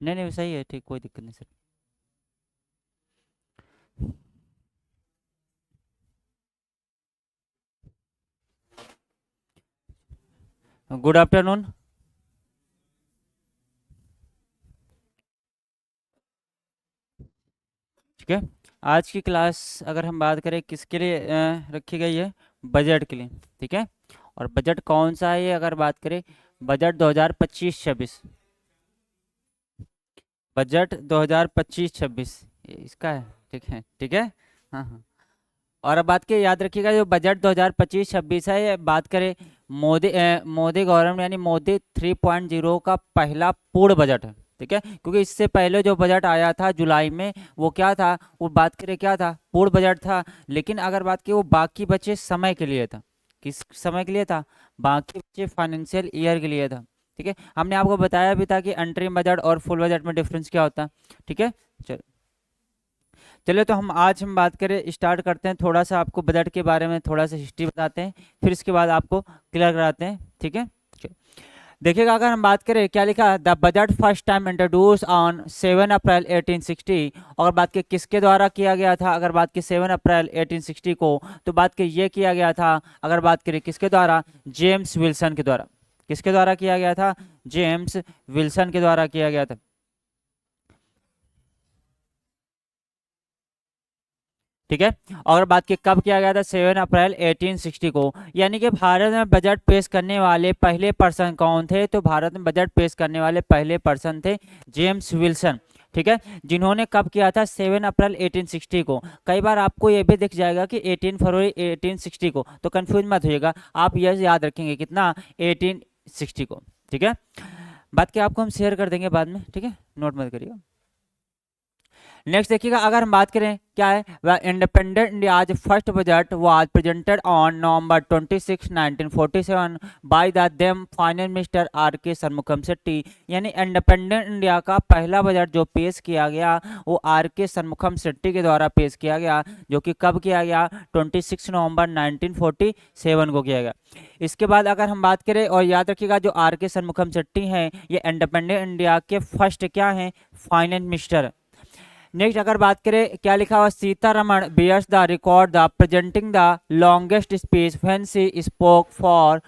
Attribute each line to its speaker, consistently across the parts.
Speaker 1: नहीं नहीं सही है, ठीक, कोई दिक्कत नहीं सर। Good afternoon. ठीक है। आज की क्लास अगर हम बात करें किसके लिए रखी गई है, बजट के लिए। ठीक है। और बजट कौन सा है ये अगर बात करें, बजट 2025-26, बजट 2025-26 इसका है। ठीक है, ठीक है। हाँ हाँ। और अब बात के याद रखिएगा, जो बजट 2025-26 है, ये बात करें मोदी गवर्नमेंट यानी मोदी 3.0 का पहला पूर्ण बजट है। ठीक है, क्योंकि इससे पहले जो बजट आया था जुलाई में, वो क्या था, वो बात करें क्या था, पूर्ण बजट था। लेकिन अगर बात की वो बाकी बचे समय के लिए था। किस समय के लिए था, बाकी बचे फाइनेंशियल ईयर के लिए था। ठीक है, हमने आपको बताया भी था कि अंतरिम बजट और फुल बजट में डिफरेंस क्या होता है। ठीक है। चलो, चलिए तो हम बात करें, स्टार्ट करते हैं, थोड़ा सा आपको बजट के बारे में थोड़ा सा हिस्ट्री बताते हैं, फिर इसके बाद आपको क्लियर कराते हैं। ठीक है। चलिए, देखिएगा अगर हम बात करें क्या लिखा, the budget first time introduce on 7 अप्रैल 1860। अगर बात की किसके द्वारा किया गया था, अगर बात की 7 अप्रैल 1860 को, तो बात की ये किया गया था, अगर बात करें किसके द्वारा, जेम्स विल्सन के द्वारा। किसके द्वारा किया गया था, जेम्स विल्सन के द्वारा किया गया था। ठीक है। और बात की कब किया गया था, 7 अप्रैल 1860 को। यानी कि भारत में बजट पेश करने वाले पहले पर्सन कौन थे, तो भारत में बजट पेश करने वाले पहले पर्सन थे जेम्स विल्सन। ठीक है, जिन्होंने कब किया था, 7 अप्रैल 1860 को। कई बार आपको ये भी दिख जाएगा कि 18 फरवरी 1860 को, तो कंफ्यूज मत होइएगा, आप यह याद रखेंगे कितना, 1860 को। ठीक है, बात की आपको हम शेयर कर देंगे बाद में। ठीक है, नोट मत करिएगा। नेक्स्ट देखिएगा अगर हम बात करें क्या है, वह इंडिपेंडेंट इंडिया आज first budget was presented on November 26 1947 by the then finance minister R K Shanmukham Shetty. यानी इंडिपेंडेंट इंडिया का पहला बजट जो पेश किया गया, वो आर के सन्मुखम शेट्टी के द्वारा पेश किया गया, जो कि कब किया गया, 26 नवंबर 1947 को किया गया। इसके बाद अगर हम बात करें, और याद रखिएगा जो आर के सन्मुखम शेट्टी हैं, ये इंडिपेंडेंट इंडिया के फर्स्ट क्या हैं, फाइनेंस मिनिस्टर। नेक्स्ट अगर बात करें क्या लिखा हुआ, Sitharaman bears the record the presenting the longest speech when she spoke for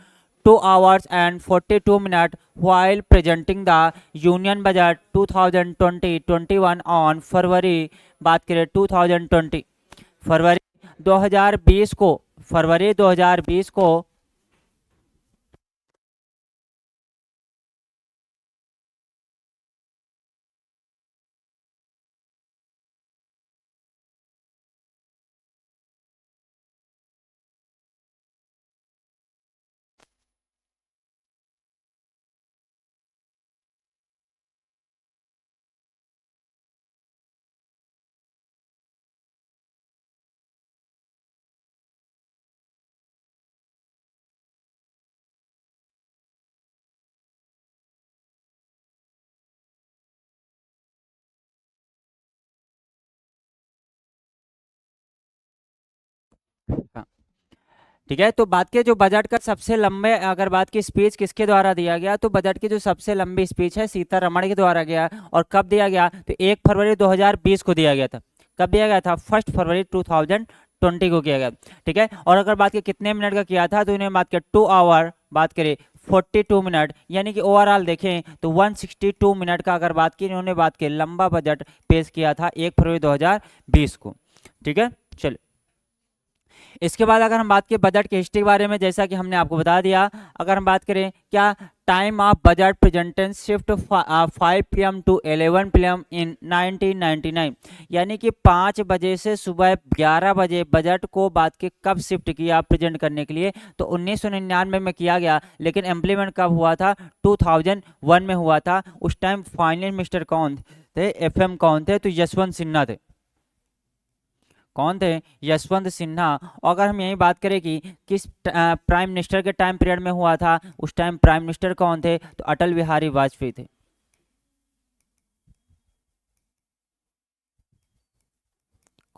Speaker 1: 2 hours and 42 minutes while presenting the union budget 2020-21 on February, बात करें 2020, फरवरी 2020 को, फरवरी 2020 को। हाँ, ठीक है, तो बात की जो बजट का सबसे लंबे अगर बात की स्पीच किसके द्वारा दिया गया, तो बजट की जो सबसे लंबी स्पीच है सीतारमण के द्वारा गया। और कब दिया गया, तो 1 फरवरी 2020 को दिया गया था। कब दिया गया था, 1 फरवरी 2020 को किया गया। ठीक है, और अगर बात की कितने मिनट का किया था, तो इन्हें बात करें 2 आवर, बात करें 42 मिनट, यानी कि ओवरऑल देखें तो 162 मिनट का अगर बात की, इन्होंने बात की लंबा बजट पेश किया था 1 फरवरी 2020 को। ठीक है, चलो, इसके बाद अगर हम बात करें बजट की हिस्ट्री के बारे में, जैसा कि हमने आपको बता दिया, अगर हम बात करें क्या, time of budget presentation shift 5 PM to 11 PM in 1999। यानी कि 5 बजे से सुबह 11 बजे बजट को बात के कब शिफ्ट किया प्रेजेंट करने के लिए, तो 1999 में किया गया। लेकिन इम्प्लीमेंट कब हुआ था, 2001 में हुआ था। उस टाइम फाइनेंस मिनिस्टर कौन थे, FM कौन थे, तो यशवंत सिन्हा थे। कौन थे, यशवंत सिन्हा। और अगर हम यही बात करें कि किस प्राइम मिनिस्टर के टाइम पीरियड में हुआ था, उस टाइम प्राइम मिनिस्टर कौन थे, तो अटल बिहारी वाजपेयी थे।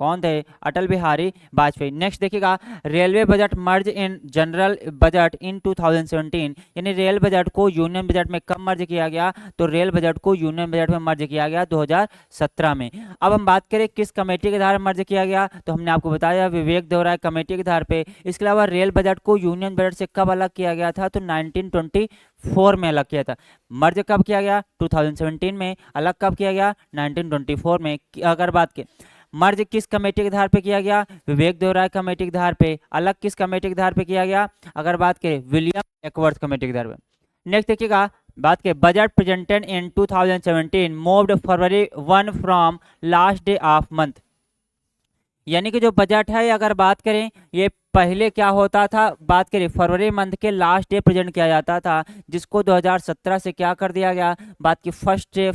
Speaker 1: कौन थे? अटल बिहारी वाजपेयी। नेक्स्ट देखिएगा, railway budget merge in general budget in 2017, यानी रेल बजट को यूनियन बजट में कब मर्ज किया गया? तो रेल बजट को यूनियन बजट में मर्ज किया गया 2017 में। अब हम बात करें किस कमेटी के आधार मर्ज किया गया, तो हमने आपको बताया विवेक देवराय कमेटी के आधार पे। इसके अलावा रेल बजट को यूनियन बजट से कब अलग किया गया था? तो 1924 में अलग किया था। मर्ज कब किया गया? 2017 में। अलग कब किया गया? 1924 में। अगर बात की मर्ज किस कमेटी के आधार पे किया गया? विवेक देवराय कमेटी के आधार पे। अलग किस कमेटी के आधार पे किया गया? अगर बात करें विलियम एकवर्थ कमेटी के आधार पे। नेक्स्ट देखिएगा, बात करें budget presented in 2017 moved February 1 from last day of month, यानी कि जो बजट है अगर बात करें ये पहले क्या होता था, बात करें फरवरी मंथ के लास्ट डे प्रेजेंट किया जाता था, जिसको 2017 से क्या कर दिया गया, बात की फर्स्ट डे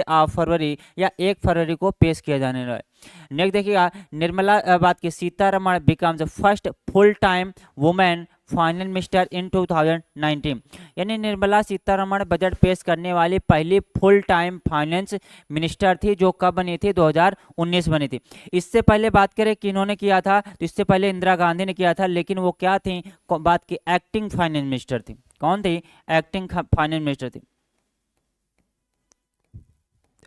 Speaker 1: ऑफ फरवरी या 1 फरवरी को पेश किया जाने लगा। नेक्स्ट देखिएगा, निर्मला बात की Sitharaman becomes first full time women finance minister in 2019, यानी निर्मला सीतारमण बजट पेश करने वाली पहली फुल टाइम फाइनेंस मिनिस्टर थी, जो कब बनी थी? 2019 बनी थी। इससे पहले बात करें किन्होंने किया था, तो इससे पहले इंदिरा गांधी ने किया था, लेकिन वो क्या थी? बात की एक्टिंग फाइनेंस मिनिस्टर थी। कौन थी? एक्टिंग फाइनेंस मिनिस्टर थी।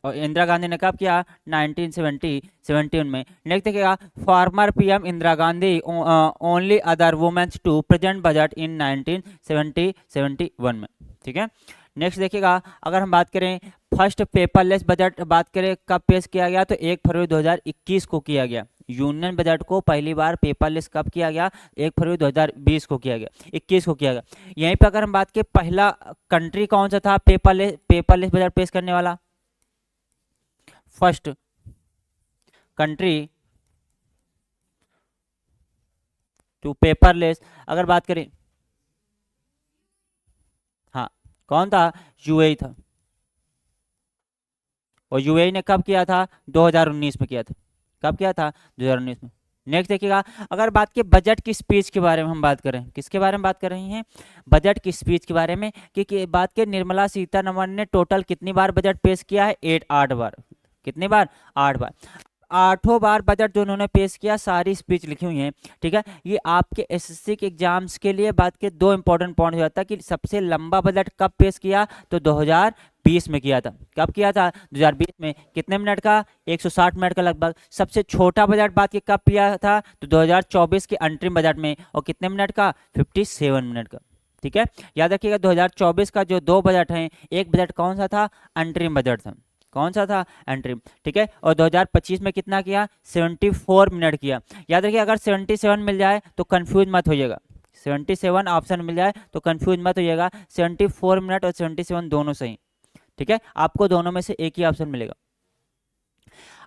Speaker 1: और इंदिरा गांधी ने कब किया? 1971 में। नेक्स्ट देखिएगा, former PM Indira Gandhi only other womens to present budget in 1971 में। ठीक है। नेक्स्ट देखिएगा, अगर हम बात करें फर्स्ट पेपरलेस बजट बात करें कब पेश किया गया, तो 1 फरवरी 2021 को किया गया। यूनियन बजट को पहली बार पेपरलेस कब किया गया? 1 फरवरी 2020 को किया गया, 21 को किया गया। यहीं पर अगर हम बात करें पहला कंट्री कौन सा था पेपरलेस बजट पेश करने वाला? फर्स्ट कंट्री टू पेपरलेस अगर बात करें, हाँ कौन था? यूएई था। और यूएई ने कब किया था? 2019 में किया था। कब किया था? 2019 में। नेक्स्ट देखिएगा, अगर बात की बजट की स्पीच के बारे में हम बात करें, किसके बारे में बात कर रही हैं? बजट की स्पीच के बारे में। कि बात के निर्मला सीतारमण ने टोटल कितनी बार बजट पेश किया है? 8 बार। कितनी बार? 8 बार। 8 बार बजट जो उन्होंने पेश किया, सारी स्पीच लिखी हुई है। ठीक है। ये आपके एसएससी के एग्जाम्स के लिए बात के 2 इंपॉर्टेंट पॉइंट हो जाता है कि सबसे लंबा बजट कब पेश किया, तो 2020 में किया था। कब किया था? 2020 में। कितने मिनट का? 160 मिनट का लगभग। सबसे छोटा बजट बात की कब किया था, तो 2024 के अंतरिम बजट में। और कितने मिनट का? 57 मिनट का। ठीक है। याद रखिएगा 2024 का जो 2 बजट हैं, एक बजट कौन सा था? अंतरिम बजट था। कौन सा था? अंतरिम। ठीक है। और 2025 में कितना किया? 74 मिनट किया। याद रखिए अगर 77 मिल जाए तो कंफ्यूज मत होइएगा। 77 ऑप्शन मिल जाए तो कंफ्यूज मत होइएगा। 74 मिनट और 77 दोनों सही। ठीक है। आपको दोनों में से एक ही ऑप्शन मिलेगा।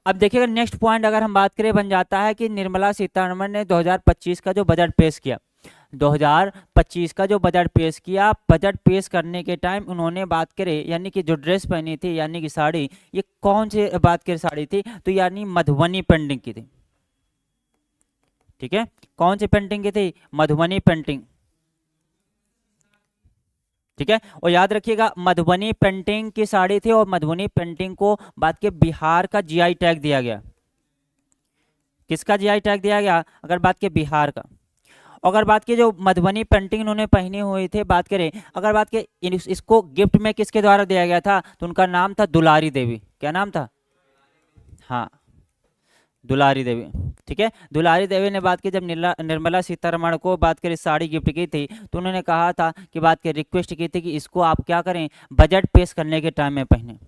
Speaker 1: अब देखिएगा नेक्स्ट पॉइंट अगर हम बात करें बन जाता है कि निर्मला सीतारमण ने 2025 का जो बजट पेश किया, 2025 का जो बजट पेश किया, बजट पेश करने के टाइम उन्होंने बात करे, यानी कि जो ड्रेस पहनी थी यानी कि साड़ी, ये कौन सी बात की साड़ी थी? तो यानी मधुबनी पेंटिंग की थी। ठीक है। कौन सी पेंटिंग की थी? मधुबनी पेंटिंग। ठीक है। और याद रखिएगा मधुबनी पेंटिंग की साड़ी थी, और मधुबनी पेंटिंग को बात के बिहार का जीआई टैग दिया गया। किसका जीआई टैग दिया गया? अगर बात के बिहार का। अगर बात की जो मधुबनी पेंटिंग उन्होंने पहनी हुई थी, बात करें अगर बात के इसको गिफ्ट में किसके द्वारा दिया गया था, तो उनका नाम था दुलारी देवी। क्या नाम था? हाँ, दुलारी देवी। ठीक है। दुलारी देवी ने बात की जब निर्मला सीतारमण को बात करें साड़ी गिफ्ट की थी, तो उन्होंने कहा था कि बात की रिक्वेस्ट की थी कि इसको आप क्या करें, बजट पेश करने के टाइम में पहने।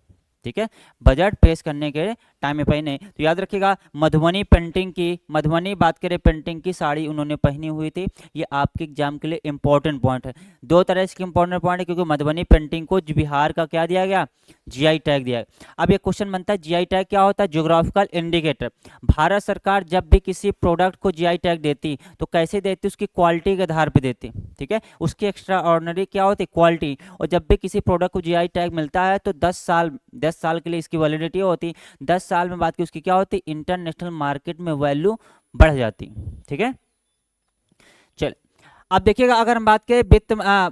Speaker 1: ठीक है। बजट पेश करने के टाइम में पहने। तो याद रखिएगा मधुबनी पेंटिंग की, मधुबनी बात करें पेंटिंग की साड़ी उन्होंने पहनी हुई थी। ये आपके एग्जाम के लिए इंपॉर्टेंट पॉइंट है। 2 तरह से इंपॉर्टेंट पॉइंट है, क्योंकि मधुबनी पेंटिंग को बिहार का क्या दिया गया? जीआई टैग दिया गया। अब ये क्वेश्चन बनता है जीआई टैग क्या होता है? Geographical indicator. भारत सरकार जब भी किसी प्रोडक्ट को जीआई टैग देती तो कैसे देती? उसकी क्वालिटी के आधार पर देती। ठीक है। उसकी एक्स्ट्रा ऑर्डिनरी क्या होती? क्वालिटी। और जब भी किसी प्रोडक्ट को जीआई टैग मिलता है तो 10 साल के लिए इसकी वैलिडिटी होती। 10 साल में बात की उसकी क्या होती? इंटरनेशनल मार्केट में वैल्यू बढ़ जाती। ठीक है। चल अब देखिएगा अगर हम बात करें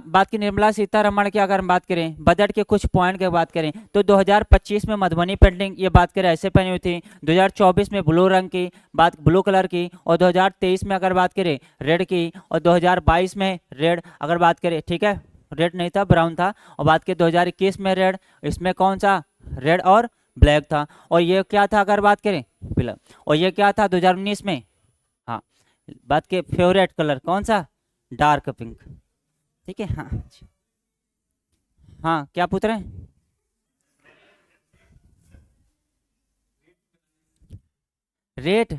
Speaker 1: बात की निर्मला सीतारमण की, अगर हम बात करें बजट के कुछ पॉइंट की बात करें तो 2025 में मधुबनी पेंटिंग ये बात करें ऐसे पहनी हुई थी, 2024 में ब्लू रंग की बात, ब्लू कलर की, और 2023 में अगर बात करें रेड की, और 2022 में रेड अगर बात करें, ठीक है, रेड नहीं था ब्राउन था, और बात करें 2021 में रेड, इसमें कौन सा रेड और ब्लैक था, और ये क्या था अगर बात करें पीला, और ये क्या था 2019 में, हाँ बात के फेवरेट कलर कौन सा, डार्क पिंक, ठीक है। हाँ हाँ क्या पूछ रहे हैं, रेट,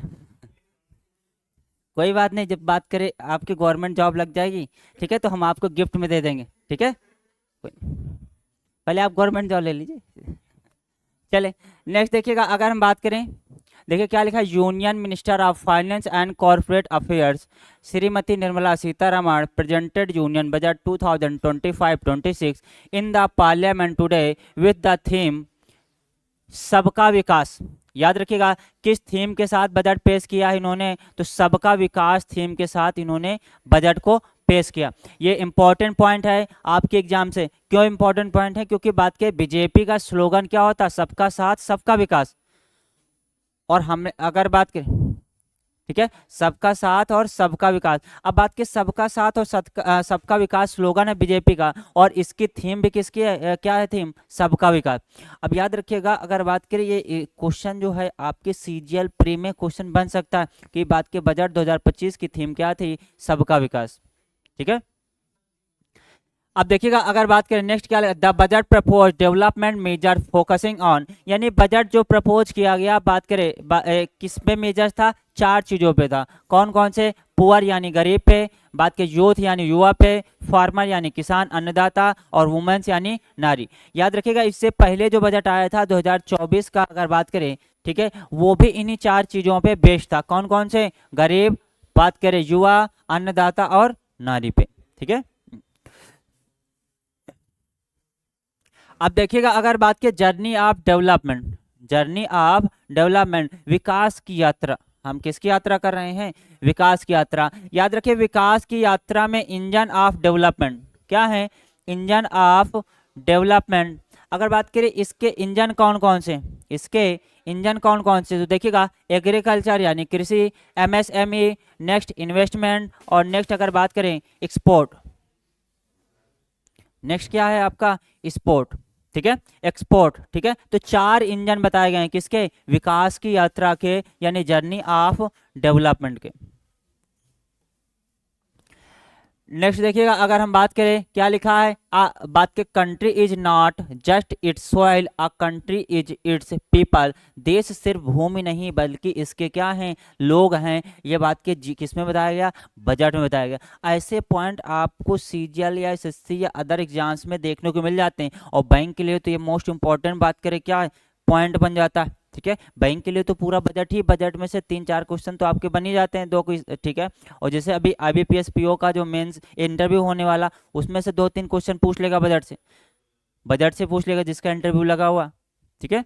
Speaker 1: कोई बात नहीं, जब बात करें आपकी गवर्नमेंट जॉब लग जाएगी, ठीक है, तो हम आपको गिफ्ट में दे देंगे, ठीक है, पहले आप गवर्नमेंट जॉब ले लीजिए। चले नेक्स्ट देखिएगा अगर हम बात करें, देखिए क्या लिखा है, union minister of finance and corporate affairs Shrimati Nirmala Sitharaman presented union budget 2025-26 in the parliament today with the theme सबका विकास। याद रखिएगा किस थीम के साथ बजट पेश किया है इन्होंने, तो सबका विकास थीम के साथ इन्होंने बजट को पेश किया। ये इंपॉर्टेंट पॉइंट है आपके एग्जाम से, क्यों इंपॉर्टेंट पॉइंट है, क्योंकि बात के बीजेपी का स्लोगन क्या होता है, सबका साथ सबका विकास, और हम अगर बात करें, ठीक है, सबका साथ और सबका विकास, अब बात के सबका साथ और सबका विकास स्लोगन है बीजेपी का, और इसकी थीम भी किसकी है, क्या है थीम, सबका विकास। अब याद रखिएगा अगर बात करें ये क्वेश्चन जो है आपके सीजीएल प्री में क्वेश्चन बन सकता है कि बात के बजट 2025 की थीम क्या थी, सबका विकास, ठीक है। अब देखिएगा अगर बात करें नेक्स्ट क्या, the budget propose development major focusing on, यानी बजट जो प्रपोज किया गया, बात करें किस पे मेजर था, चार चीजों पे था, कौन कौन से, पुअर यानी गरीब पे, बात के यूथ यानी युवा पे, फार्मर यानी किसान अन्नदाता, और वुमेन्स यानी नारी। याद रखिएगा इससे पहले जो बजट आया था 2024 का अगर बात करें, ठीक है, वो भी इन्हीं चार चीजों पे बेस्ड था, कौन कौन से, गरीब, बात करें युवा, अन्नदाता और नारी पे, ठीक है। अब देखिएगा अगर बात की journey of development, journey of development विकास की यात्रा, हम किसकी यात्रा कर रहे हैं, विकास की यात्रा। याद रखिए विकास की यात्रा में इंजन ऑफ डेवलपमेंट क्या है, इंजन ऑफ डेवलपमेंट। अगर बात करें इसके इंजन कौन कौन से, इसके इंजन कौन कौन से, तो देखिएगा एग्रीकल्चर यानी कृषि, एमएसएमई, नेक्स्ट इन्वेस्टमेंट, और नेक्स्ट अगर बात करें एक्सपोर्ट, नेक्स्ट क्या है आपका स्पोर्ट, ठीक है, एक्सपोर्ट, ठीक है। तो चार इंजन बताए गए हैं किसके, विकास की यात्रा के, यानी जर्नी ऑफ डेवलपमेंट के। नेक्स्ट देखिएगा अगर हम बात करें क्या लिखा है, बात के country is not just it's soil, a country is it's people, देश सिर्फ भूमि नहीं बल्कि इसके क्या हैं, लोग हैं। ये बात के किस में बताया गया, बजट में बताया गया। ऐसे पॉइंट आपको सीजीएल या एसएससी या अदर एग्जाम्स में देखने को मिल जाते हैं, और बैंक के लिए तो ये मोस्ट इंपॉर्टेंट बात करें क्या है, पॉइंट बन जाता है, ठीक है। बैंक के लिए तो पूरा बजट ही, बजट में से 3-4 क्वेश्चन तो आपके बन ही जाते हैं, दो क्विज, ठीक है। और जैसे अभी आईबीपीएस पीओ का जो मेंस इंटरव्यू होने वाला, उसमें से 2-3 क्वेश्चन पूछ लेगा बजट से, बजट से पूछ लेगा जिसका इंटरव्यू लगा हुआ, ठीक है।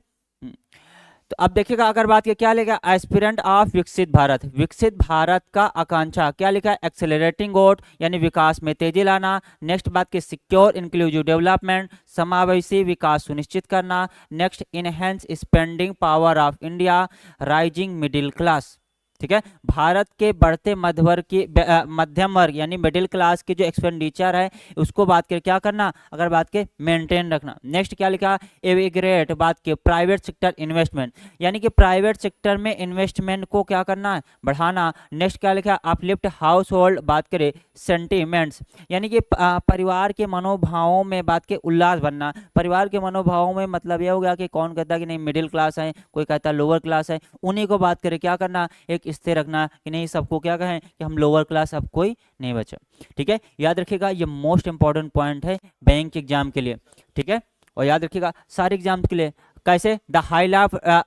Speaker 1: तो अब देखिएगा अगर बात की क्या लिखा, एस्पिरेंट ऑफ विकसित भारत, विकसित भारत का आकांक्षा क्या लिखा है, एक्सेलरेटिंग ग्रोथ यानी विकास में तेजी लाना। नेक्स्ट बात की सिक्योर इंक्लूसिव डेवलपमेंट, समावेशी विकास सुनिश्चित करना। Next enhance spending power of India, rising middle class, ठीक है। भारत के बढ़ते मध्यवर्ग की मध्यम वर्ग यानी मिडिल क्लास की जो एक्सपेंडिचर है उसको बात कर क्या करना, अगर बात के मेंटेन रखना। नेक्स्ट क्या लिखा, एविग्रेट, बात के प्राइवेट सेक्टर इन्वेस्टमेंट, यानी कि प्राइवेट सेक्टर में इन्वेस्टमेंट को क्या करना है, बढ़ाना। नेक्स्ट क्या लिखा, अपलिफ्ट हाउस होल्ड, बात करें सेंटीमेंट्स, यानी कि परिवार के मनोभावों में बात के उल्लास बनना। परिवार के मनोभावों में मतलब यह हो गया कि कौन कहता है कि नहीं मिडिल क्लास है, कोई कहता है लोअर क्लास है, उन्हीं को बात करें क्या करना, एक स्थिर रखना कि नहीं सबको क्या कहें कि हम लोअर क्लास, अब कोई नहीं बचा, ठीक है। याद रखिएगा ये मोस्ट इंपॉर्टेंट पॉइंट है बैंक एग्जाम के लिए, ठीक है। और याद रखिएगा सारे एग्जाम के लिए कैसे, the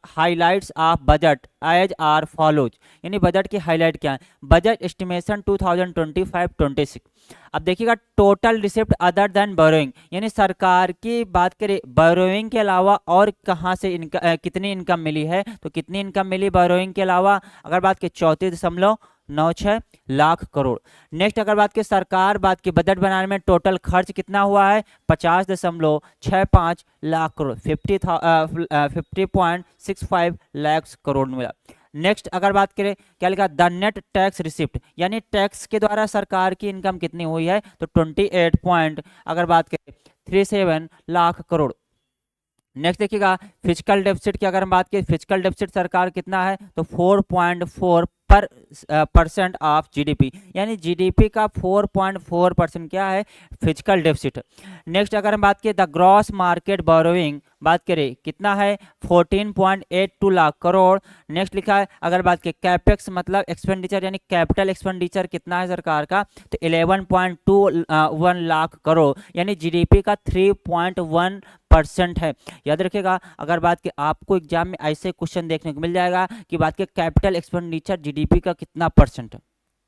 Speaker 1: highlights of budget as are follows, यानी बजट की हाईलाइट क्या है, बजट एस्टिमेशन 2025-26। अब देखिएगा total receipt other than borrowing, यानी सरकार की बात करें बोरोइंग के अलावा और कहाँ से कितनी इनकम मिली है, तो कितनी इनकम मिली बोरोइंग के अलावा, अगर बात की 34.3 लाख करोड़। नेक्स्ट अगर बात की सरकार बात की बजट बनाने में टोटल खर्च कितना हुआ है 50.65 लाख करोड़, 50.65 लाख करोड़ मिला। नेक्स्ट अगर बात करें क्या लिखा द नेट टैक्स रिसिप्ट, यानी टैक्स के द्वारा सरकार की इनकम कितनी हुई है तो 28 पॉइंट अगर बात करें 37 लाख करोड़। नेक्स्ट देखिएगा फिजिकल डेफिसिट की अगर हम बात करें फिजिकल डेफिसिट सरकार कितना है तो 4.4 परसेंट ऑफ जीडीपी, यानी जीडीपी का 4.4% क्या है फिजिकल डेफिसिट। नेक्स्ट अगर हम बात करें द ग्रॉस मार्केट बोरोइंग बात करें कितना है 14.82 लाख करोड़। नेक्स्ट लिखा है अगर बात करें कैपेक्स मतलब एक्सपेंडिचर यानी कैपिटल एक्सपेंडिचर कितना है सरकार का तो 11.21 लाख करोड़, यानी जीडीपी का 3.1% है। याद रखिएगा अगर बात की आपको एग्जाम में ऐसे क्वेश्चन देखने को मिल जाएगा कि बात के कैपिटल एक्सपेंडिचर जीडीपी का कितना परसेंट है,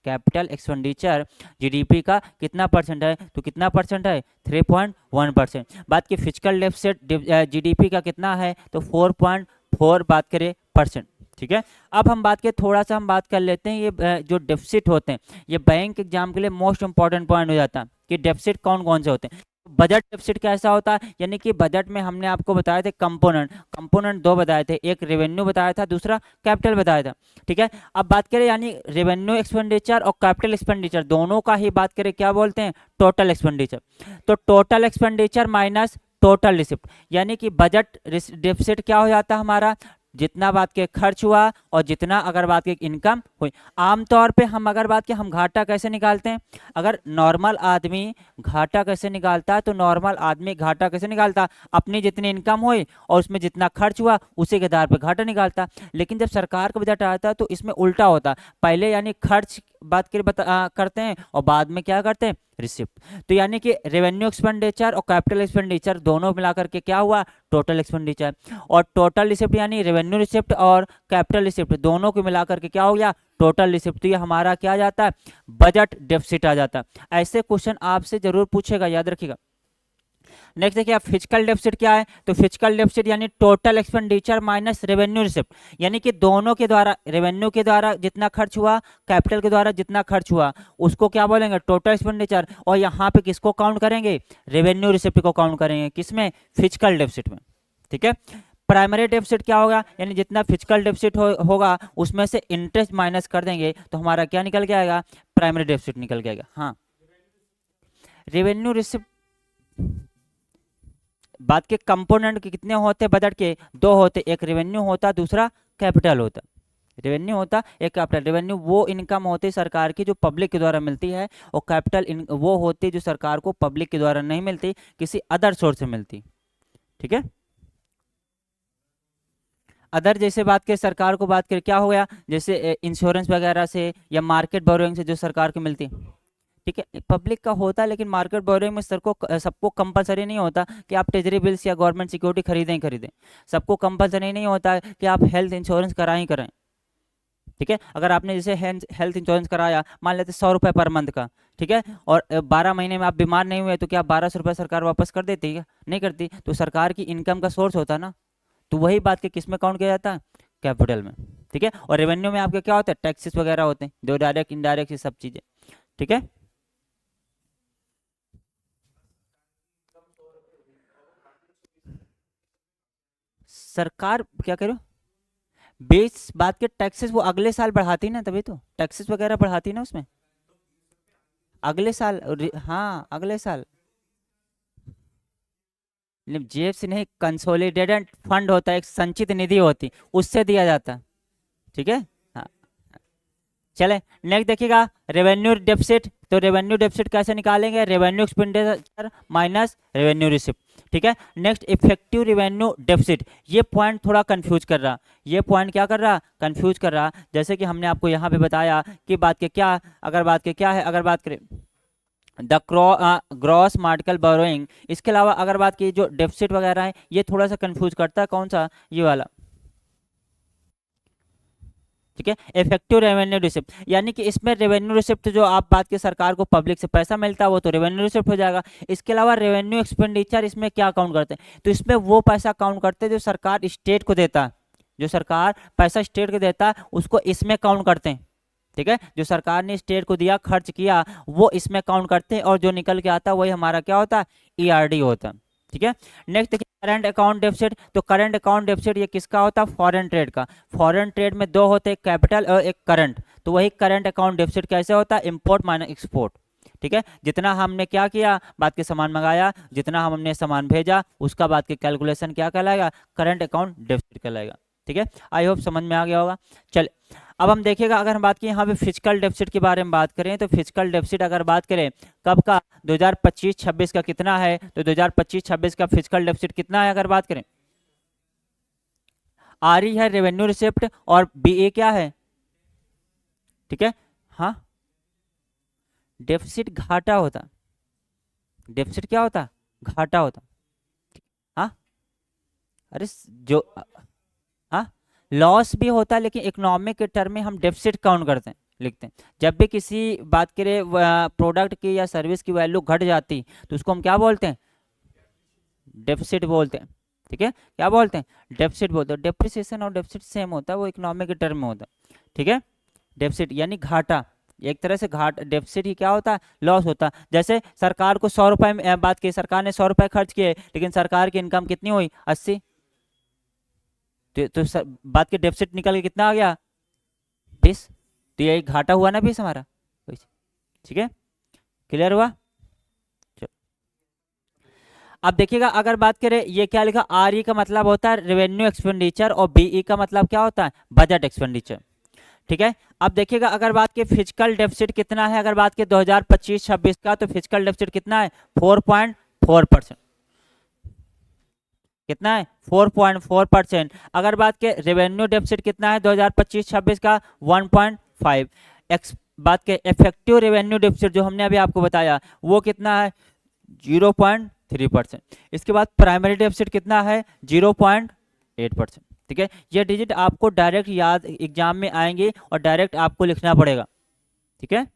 Speaker 1: कैपिटल एक्सपेंडिचर जीडीपी का कितना परसेंट है तो कितना परसेंट है 3.1%। बात की फिजिकल डेफिसिट जीडीपी का कितना है तो 4.4 बात करें परसेंट। ठीक है, अब हम बात करें थोड़ा सा हम बात कर लेते हैं ये जो डेफिसिट होते हैं ये बैंक एग्जाम के लिए मोस्ट इंपॉर्टेंट पॉइंट हो जाता है कि डेफिसिट कौन कौन से होते हैं। बजट डेफिसिट कैसा होता है, यानी कि बजट में हमने आपको बताए थे कंपोनेंट दो बताए थे, एक रेवेन्यू बताया था दूसरा कैपिटल बताया था। ठीक है, अब बात करें यानी रेवेन्यू एक्सपेंडिचर और कैपिटल एक्सपेंडिचर दोनों का ही बात करें क्या बोलते हैं टोटल एक्सपेंडिचर। तो total expenditure minus total receipt, यानी कि बजट डेफिसिट क्या हो जाता है हमारा जितना बात के खर्च हुआ और जितना अगर बात की इनकम हुई। आमतौर पे हम अगर बात की हम घाटा कैसे निकालते हैं, अगर नॉर्मल आदमी घाटा कैसे निकालता है तो नॉर्मल आदमी घाटा कैसे निकालता अपनी जितनी इनकम हुई और उसमें जितना खर्च हुआ उसी के आधार पर घाटा निकालता। लेकिन जब सरकार का बजट आता है तो इसमें उल्टा होता, पहले यानी खर्च बात करते हैं और बाद में क्या करते हैं रिसिप्ट। तो यानी कि रेवेन्यू एक्सपेंडिचर और कैपिटल एक्सपेंडिचर दोनों मिलाकर के क्या हुआ टोटल एक्सपेंडिचर, और टोटल रिसिप्ट यानी रेवेन्यू रिसिप्ट और कैपिटल रिसिप्ट दोनों को मिलाकर के क्या हो गया टोटल रिसिप्ट। तो ये हमारा क्या आ जाता है बजट डेफिसिट आ जाता है। ऐसे क्वेश्चन आपसे जरूर पूछेगा, याद रखिएगा। नेक्स्ट देखिए फिजिकल डेफिसिट क्या है तो फिजिकल डेफिसिट यानी total expenditure minus revenue receipt, यानी कि दोनों के द्वारा रेवेन्यू के द्वारा जितना खर्च हुआ कैपिटल के द्वारा जितना खर्च हुआ उसको क्या बोलेंगे टोटल एक्सपेंडिचर, और यहाँ पे किसको काउंट करेंगे रेवेन्यू रिसिप्ट को काउंट करेंगे किसमें फिजिकल डेफिसिट में। ठीक है, प्राइमरी डेफिसिट क्या होगा यानी जितना फिजिकल डेफिसिट होगा उसमें से इंटरेस्ट माइनस कर देंगे तो हमारा क्या निकल के आएगा प्राइमरी डेफिसिट निकल के आएगा। हाँ, रेवेन्यू रिसिप्ट बात के कंपोनेंट के कितने होते बजट के दो होते, एक रेवेन्यू होता दूसरा कैपिटल होता। रेवेन्यू होता एक कैपिटल, रेवेन्यू वो इनकम होती सरकार की जो पब्लिक के द्वारा मिलती है, और कैपिटल वो होती जो सरकार को पब्लिक के द्वारा नहीं मिलती किसी अदर सोर्स से मिलती। ठीक है, अदर जैसे बात करें सरकार को बात करें क्या हो गया जैसे इंश्योरेंस वगैरह से या मार्केट बोरोइंग से जो सरकार को मिलती। ठीक है, पब्लिक का होता है लेकिन मार्केट बोरोइंग में सबको कंपलसरी नहीं होता कि आप ट्रेजरी बिल्स या गवर्नमेंट सिक्योरिटी खरीदें ही खरीदें, सबको कंपलसरी नहीं होता है कि आप हेल्थ इंश्योरेंस कराएं ही कराएं। ठीक है, अगर आपने जैसे हेल्थ इंश्योरेंस कराया मान लेते 100 रुपये पर मंथ का, ठीक है, और 12 महीने में आप बीमार नहीं हुए तो क्या 1200 रुपये सरकार वापस कर देती है नहीं करती, तो सरकार की इनकम का सोर्स होता है ना। तो वही बात के किस में काउंट किया जाता है कैपिटल में। ठीक है, और रेवेन्यू में आपके क्या होता है टैक्सेस वगैरह होते हैं जो डायरेक्ट इनडायरेक्ट ये सब चीजें। ठीक है, सरकार क्या करो 20 बात के टैक्सेस वो अगले साल बढ़ाती ना, तभी तो टैक्सेस वगैरह बढ़ाती ना उसमें अगले साल। हाँ अगले साल जेब से नहीं, कंसोलिडेटेड फंड होता है एक संचित निधि होती उससे दिया जाता। ठीक है, हाँ चले नेक्स्ट देखिएगा रेवेन्यू डेफिसिट। तो रेवेन्यू डेफिसिट कैसे निकालेंगे revenue expenditure minus revenue receipt. ठीक है, नेक्स्ट इफेक्टिव रेवेन्यू डेफिसिट, ये पॉइंट थोड़ा कंफ्यूज कर रहा, ये पॉइंट क्या कर रहा कंफ्यूज कर रहा। जैसे कि हमने आपको यहाँ पे बताया कि बात के क्या अगर बात के क्या है अगर बात करें द ग्रॉस मार्टिकल बोरोइंग, इसके अलावा अगर बात की जो डेफिसिट वगैरह है ये थोड़ा सा कंफ्यूज करता है, कौन सा ये वाला। ठीक है, इफेक्टिव रेवेन्यू रिसिप्ट यानी कि इसमें रेवेन्यू रिसिप्ट जो आप बात की सरकार को पब्लिक से पैसा मिलता है वो तो रेवेन्यू रिसिप्ट हो जाएगा। इसके अलावा रेवेन्यू एक्सपेंडिचर इसमें क्या काउंट करते हैं तो इसमें वो पैसा काउंट करते हैं जो सरकार स्टेट को देता है, जो सरकार पैसा स्टेट को देता है उसको इसमें काउंट करते हैं। ठीक है, जो सरकार ने स्टेट को दिया, खर्च किया, वो इसमें काउंट करते हैं, और जो निकल के आता है वही हमारा क्या होता है, ईआरडी होता है। ठीक है, नेक्स्ट देखिए करंट अकाउंट डेफिसिट। तो करंट अकाउंट डेफिसिट ये किसका होता है, फॉरेन ट्रेड का। फॉरेन ट्रेड में दो होते हैं, कैपिटल और एक करंट। तो वही करंट अकाउंट डेफिसिट कैसे होता है, इंपोर्ट माइनस एक्सपोर्ट। ठीक है, जितना हमने क्या किया, बाद के सामान मंगाया, जितना हमने सामान भेजा, उसका बाद के कैलकुलेशन क्या कहलाएगा, करंट अकाउंट डेफिसिट कहलाएगा। ठीक है, आई होप समझ में आ गया होगा। चल अब हम देखेगा, अगर हम बात करें यहाँ पे फिजिकल डेफिसिट के बारे में बात करें, तो फिजिकल डेफिसिट अगर बात करें कब का, 2025-26 का कितना है, तो 2025-26 का फिजिकल डेफिसिट कितना है, अगर बात करें, आर ई है रेवेन्यू रिसिप्ट, और बी ए क्या है, ठीक है, हाँ, डेफिसिट घाटा होता, डेफिसिट क्या होता, घाटा होता। हाँ, अरे जो, हाँ, लॉस भी होता है, लेकिन इकोनॉमिक के टर्म में हम डेफिसिट काउंट करते हैं, लिखते हैं। जब भी किसी बात करें प्रोडक्ट की या सर्विस की वैल्यू घट जाती, तो उसको हम क्या बोलते हैं, डेफिसिट बोलते हैं। ठीक है, क्या बोलते हैं, डेफिसिट बोलते हैं। डेप्रिसिएशन और डेफिसिट सेम होता है, वो इकोनॉमिक के टर्म में होता है। ठीक है, डेफिसिट यानी घाटा, एक तरह से घाट, डेफिसिट ही क्या होता है, लॉस होता है। जैसे सरकार को 100 रुपए में बात की, सरकार ने 100 रुपए खर्च किए, लेकिन सरकार की इनकम कितनी हुई, 80, तो बात की डेफिसिट निकल के कितना आ गया, 20। तो ये घाटा हुआ ना 20 हमारा। ठीक है, क्लियर हुआ। चलो अब देखिएगा, अगर बात करें, ये क्या लिखा, आर ई का मतलब होता है रेवेन्यू एक्सपेंडिचर, और बीई का मतलब क्या होता है, बजट एक्सपेंडिचर। ठीक है, अब देखिएगा, अगर बात की फिजिकल डेफिसिट कितना है, अगर बात की 2025-26 का, तो फिजिकल डेफिसिट कितना है, 4.4%। कितना है, 4.4%। अगर बात के रेवेन्यू डेफिसिट कितना है 2025-26 का, 1.5। बात के इफेक्टिव रेवेन्यू डेफिसिट जो हमने अभी आपको बताया, वो कितना है, 0.3%। इसके बाद प्राइमरी डेफिसिट कितना है, 0.8%। ठीक है, ये डिजिट आपको डायरेक्ट याद एग्जाम में आएंगे, और डायरेक्ट आपको लिखना पड़ेगा। ठीक है,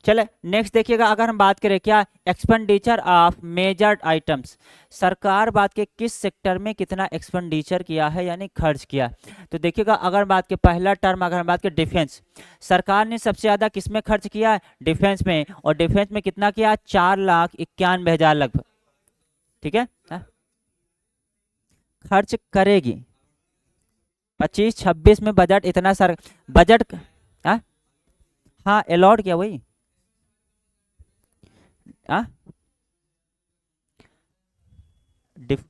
Speaker 1: चले नेक्स्ट देखिएगा, अगर हम बात करें क्या, एक्सपेंडिचर ऑफ मेजर्ड आइटम्स, सरकार बात के किस सेक्टर में कितना एक्सपेंडिचर किया है, यानी खर्च किया। तो देखिएगा, अगर बात के पहला टर्म, अगर हम बात करें डिफेंस, सरकार ने सबसे ज्यादा किस में खर्च किया है, डिफेंस में। और डिफेंस में कितना किया, 4,91,000 लगभग। ठीक है, खर्च करेगी 25-26 में, बजट इतना सर, बजट, हाँ हाँ अलॉट किया वही, हाँ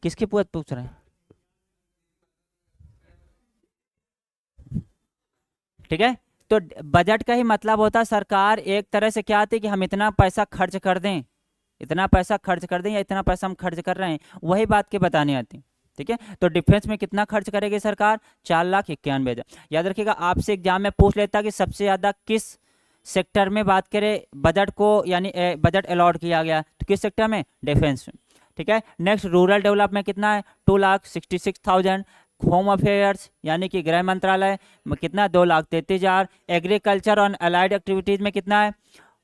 Speaker 1: किसकी पूछ रहे हैं। ठीक है, तो बजट का ही मतलब होता है, सरकार एक तरह से क्या आती है कि हम इतना पैसा खर्च कर दें, इतना पैसा खर्च कर दें, या इतना पैसा हम खर्च कर रहे हैं, वही बात के बताने आती। ठीक है, तो डिफेंस में कितना खर्च करेगी सरकार, 4,91,000। याद रखिएगा, आपसे एग्जाम में पूछ लेता कि सबसे ज्यादा किस सेक्टर में बात करें बजट को, यानी बजट अलॉट किया गया, तो किस सेक्टर में, डिफेंस में। ठीक है, नेक्स्ट रूरल डेवलपमेंट कितना है, 2,66,000। होम अफेयर्स यानी कि गृह मंत्रालय में कितना, 2,33,000। एग्रीकल्चर और अलाइड एक्टिविटीज में कितना है,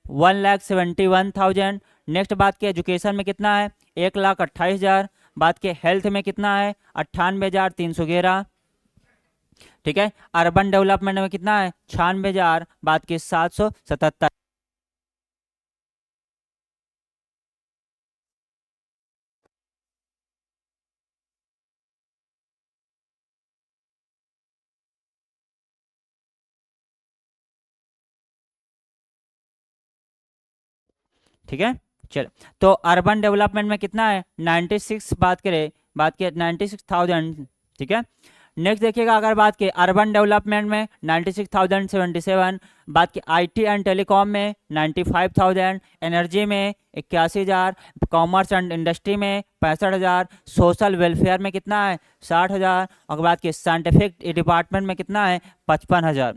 Speaker 1: 1,71,000। नेक्स्ट बात की एजुकेशन में कितना है, 1,28,000। बात के हेल्थ में कितना है, 98,311। ठीक है, अर्बन डेवलपमेंट में कितना है, 96,000। बात की 777। ठीक है, चलो, तो अर्बन डेवलपमेंट में कितना है, 96। बात करें 96,000। ठीक है, नेक्स्ट देखिएगा, अगर बात की अर्बन डेवलपमेंट में 96,077। बात की आईटी एंड टेलीकॉम में 95,000। एनर्जी में 81,000। कॉमर्स एंड इंडस्ट्री में 65,000। सोशल वेलफेयर में कितना है, 60,000। और बात की साइंटिफिक डिपार्टमेंट में कितना है, 55,000।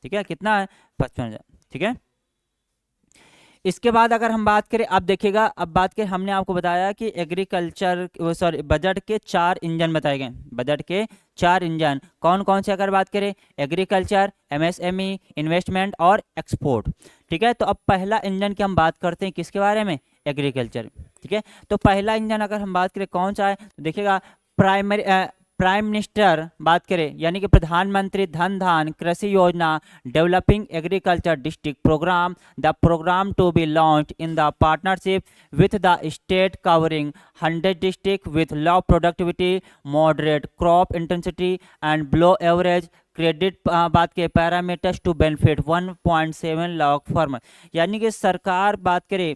Speaker 1: ठीक है, कितना है, 55,000। ठीक है, इसके बाद अगर हम बात करें, अब देखिएगा, अब बात करें, हमने आपको बताया कि एग्रीकल्चर, सॉरी, बजट के 4 इंजन बताए गए। बजट के 4 इंजन कौन कौन से, अगर बात करें, एग्रीकल्चर, एमएसएमई, इन्वेस्टमेंट और एक्सपोर्ट। ठीक है, तो अब पहला इंजन की हम बात करते हैं, किसके बारे में, एग्रीकल्चर। ठीक है, तो पहला इंजन अगर हम बात करें कौन सा है, तो देखिएगा, प्राइमरी प्राइम मिनिस्टर बात करें यानी कि प्रधानमंत्री धन Dhaanya Krishi Yojana developing agriculture district programme, the programme to be launched in the partnership with the state covering 100 district with low productivity, moderate crop intensity and below average credit बात के parameters to benefit 1.7 lakh farmer. यानी कि सरकार बात करे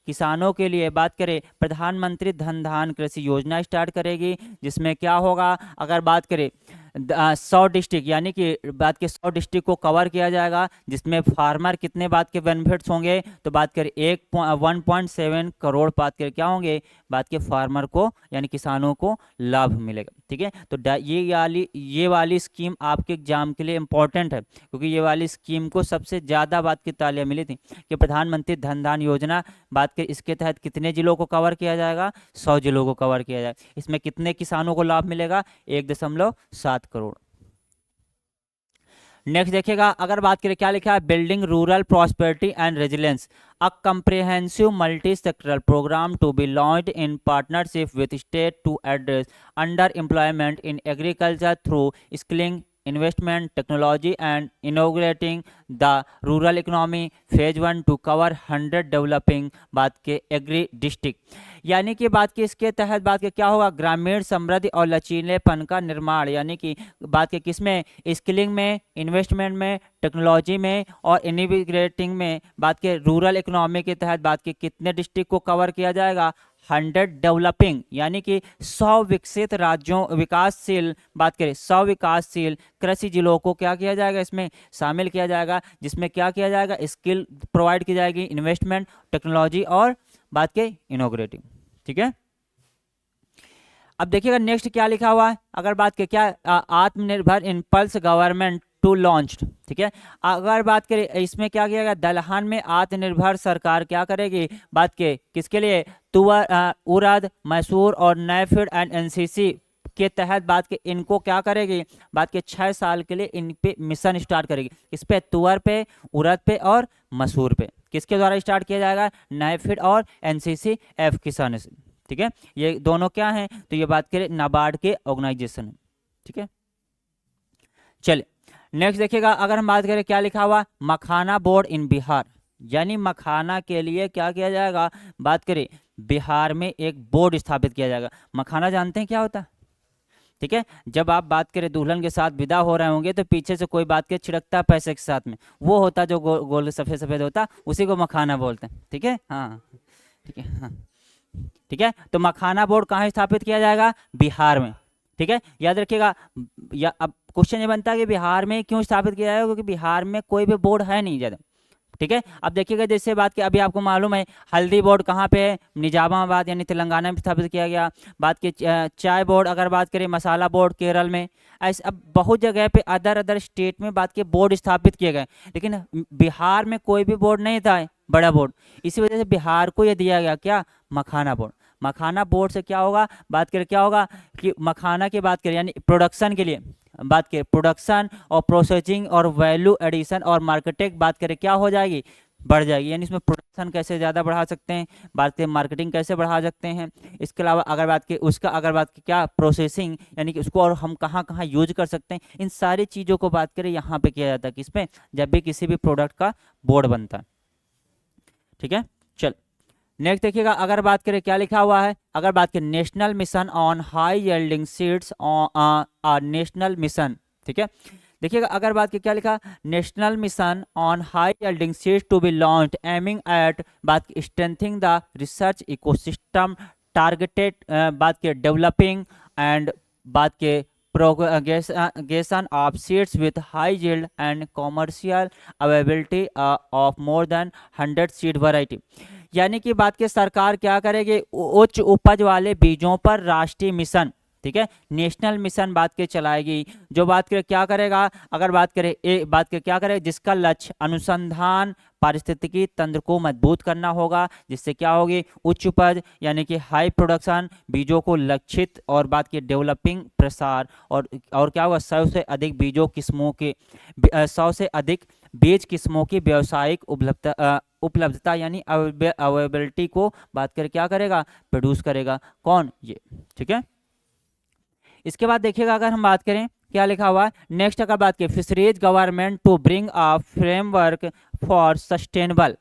Speaker 1: किसानों के लिए बात करें प्रधानमंत्री धन धान कृषि योजना स्टार्ट करेगी, जिसमें क्या होगा अगर बात करें 100 डिस्ट्रिक्ट यानी कि बात के 100 डिस्ट्रिक्ट को कवर किया जाएगा, जिसमें फार्मर कितने बात के बेनिफिट्स होंगे तो बात करें 1.7 करोड़ बात करें क्या होंगे बात के फार्मर को यानी किसानों को लाभ मिलेगा। ठीक है, तो ये वाली स्कीम आपके एग्जाम के लिए इंपॉर्टेंट है, क्योंकि ये वाली स्कीम को सबसे ज़्यादा बात की तालियां मिली थी कि प्रधानमंत्री धन धान योजना बात करें इसके तहत कितने जिलों को कवर किया जाएगा, 100 जिलों को कवर किया जाएगा। इसमें कितने किसानों को लाभ मिलेगा 1.7 करोड़। नेक्स्ट देखिएगा अगर बात करें क्या लिखा है, building rural prosperity and resilience, a comprehensive multi-sectoral program to be launched in partnership with state to address underemployment in agriculture through skilling investment technology and inaugurating the rural economy phase 1 to cover 100 developing बात के agree district. यानी कि बात की इसके तहत बात के क्या होगा ग्रामीण समृद्धि और लचीलेपन का निर्माण, यानी कि बात के किसमें स्किलिंग में, इन्वेस्टमेंट में, टेक्नोलॉजी में और इनोवेटिंग में बात के रूरल इकोनॉमी के तहत बात के कितने डिस्ट्रिक्ट को कवर किया जाएगा 100 डेवलपिंग यानी कि 100 विकसित राज्यों विकासशील बात करें 100 विकासशील कृषि जिलों को क्या किया जाएगा इसमें शामिल किया जाएगा, जिसमें क्या किया जाएगा स्किल प्रोवाइड की जाएगी, इन्वेस्टमेंट टेक्नोलॉजी और बात के इनोग्रेटिंग। ठीक है, अब देखिएगा नेक्स्ट क्या लिखा हुआ है, अगर बात के क्या आत्मनिर्भर इम्पल्स गवर्नमेंट टू लॉन्च। ठीक है, अगर बात करें इसमें क्या किया गया दलहन में आत्मनिर्भर सरकार क्या करेगी बात के किसके लिए तुअर उड़द मसूर और नैफिड एंड एनसीसी के तहत बात के इनको क्या करेगी बात के 6 साल के लिए इन पे मिशन स्टार्ट करेगी, इस पे तुअर पे उड़द पे और मसूर पे किसके द्वारा स्टार्ट किया जाएगा नैफिड और एनसीसी एफ किसान से। ठीक है, ये दोनों क्या हैं तो ये बात करें नाबार्ड के ऑर्गेनाइजेशन है। ठीक है, चलिए नेक्स्ट देखिएगा अगर हम बात करें क्या लिखा हुआ मखाना बोर्ड इन बिहार, यानी मखाना के लिए क्या किया जाएगा बात करें बिहार में एक बोर्ड स्थापित किया जाएगा। मखाना जानते हैं क्या होता है? ठीक है, जब आप बात करें दुल्हन के साथ विदा हो रहे होंगे तो पीछे से कोई बात के छिड़कता पैसे के साथ में, वो होता जो गोल सफेद सफेद होता उसी को मखाना बोलते हैं। ठीक है, हाँ ठीक है, हाँ ठीक है, तो मखाना बोर्ड कहाँ स्थापित किया जाएगा बिहार में। ठीक है, याद रखिएगा या अब क्वेश्चन ये बनता है कि बिहार में क्यों स्थापित किया जाएगा, क्योंकि बिहार में कोई भी बोर्ड है नहीं ज़्यादा। ठीक है, अब देखिएगा जैसे बात की अभी आपको मालूम है हल्दी बोर्ड कहाँ पे है निजामाबाद यानी तेलंगाना में स्थापित किया गया, बात की चाय बोर्ड अगर बात करें मसाला बोर्ड केरल में, ऐसे अब बहुत जगह पे अदर स्टेट में बात के बोर्ड स्थापित किए गए, लेकिन बिहार में कोई भी बोर्ड नहीं था बड़ा बोर्ड, इसी वजह से बिहार को यह दिया गया क्या मखाना बोर्ड। मखाना बोर्ड से क्या होगा बात करें क्या होगा कि मखाना की बात करें यानी प्रोडक्शन के लिए बात करें प्रोडक्शन और प्रोसेसिंग और वैल्यू एडिशन और मार्केटिंग बात करें क्या हो जाएगी बढ़ जाएगी, यानी इसमें प्रोडक्शन कैसे ज़्यादा बढ़ा सकते हैं, बात करें मार्केटिंग कैसे बढ़ा सकते हैं, इसके अलावा अगर बात की उसका अगर बात की क्या प्रोसेसिंग यानी कि उसको और हम कहाँ कहाँ यूज कर सकते हैं, इन सारी चीज़ों को बात करें यहाँ पे किया जाता है किसमें जब भी किसी भी प्रोडक्ट का बोर्ड बनता है। ठीक है, चल नेक्स्ट देखिएगा अगर बात करें क्या लिखा हुआ है, अगर बात करें national mission on high yielding seeds national mission. ठीक है, देखिएगा अगर बात की क्या लिखा national mission on high yielding seeds to be launched aiming at बात की strengthening the research ecosystem targeted बात के डेवलपिंग एंड बात के propagation of seeds with high yield and commercial availability of more than 100 seed variety। यानी कि बात की सरकार क्या करेगी उच्च उपज वाले बीजों पर राष्ट्रीय मिशन, ठीक है नेशनल मिशन बात के चलाएगी, जो बात करें क्या करेगा अगर बात करें बात के क्या करें जिसका लक्ष्य अनुसंधान पारिस्थितिकी तंत्र को मजबूत करना होगा, जिससे क्या होगी उच्च उपज यानी कि हाई प्रोडक्शन बीजों को लक्षित और बात की डेवलपिंग प्रसार और क्या होगा 100 से अधिक बीजों किस्मों के 100 से अधिक बीज किस्मों की व्यावसायिक उपलब्धता यानी अवेलेबिलिटी को बात कर क्या करेगा प्रोड्यूस करेगा कौन ये। ठीक है, इसके बाद देखिएगा अगर हम बात करें क्या लिखा हुआ है नेक्स्ट, अगर बात करें fisheries government to bring a framework for sustainable,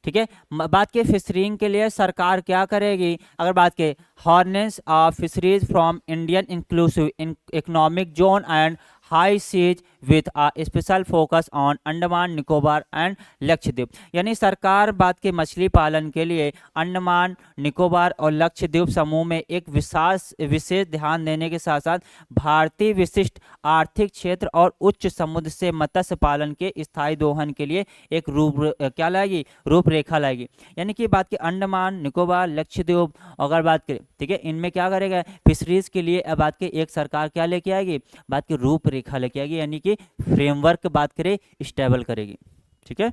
Speaker 1: ठीक है। बात की फिशरिंग के लिए सरकार क्या करेगी, अगर बात की harness of fisheries from Indian inclusive economic zone and high seas with a special focus on Andaman Nicobar and Lakshadweep, यानी सरकार बात के मछली पालन के लिए अंडमान निकोबार और लक्षद्वीप समूह में एक विशेष ध्यान देने के साथ साथ भारतीय विशिष्ट आर्थिक क्षेत्र और उच्च समुद्र से मत्स्य पालन के स्थायी दोहन के लिए एक क्या लाएगी, रूपरेखा लाएगी। यानी कि बात की अंडमान निकोबार लक्षद्वीप अगर बात करें, ठीक है, इनमें क्या करेगा फिशरीज के लिए बात की एक सरकार क्या लेके आएगी, बात की रूपरेखा लेके आएगी, यानी कि फ्रेमवर्क बात करें स्टेबल करेगी, ठीक है।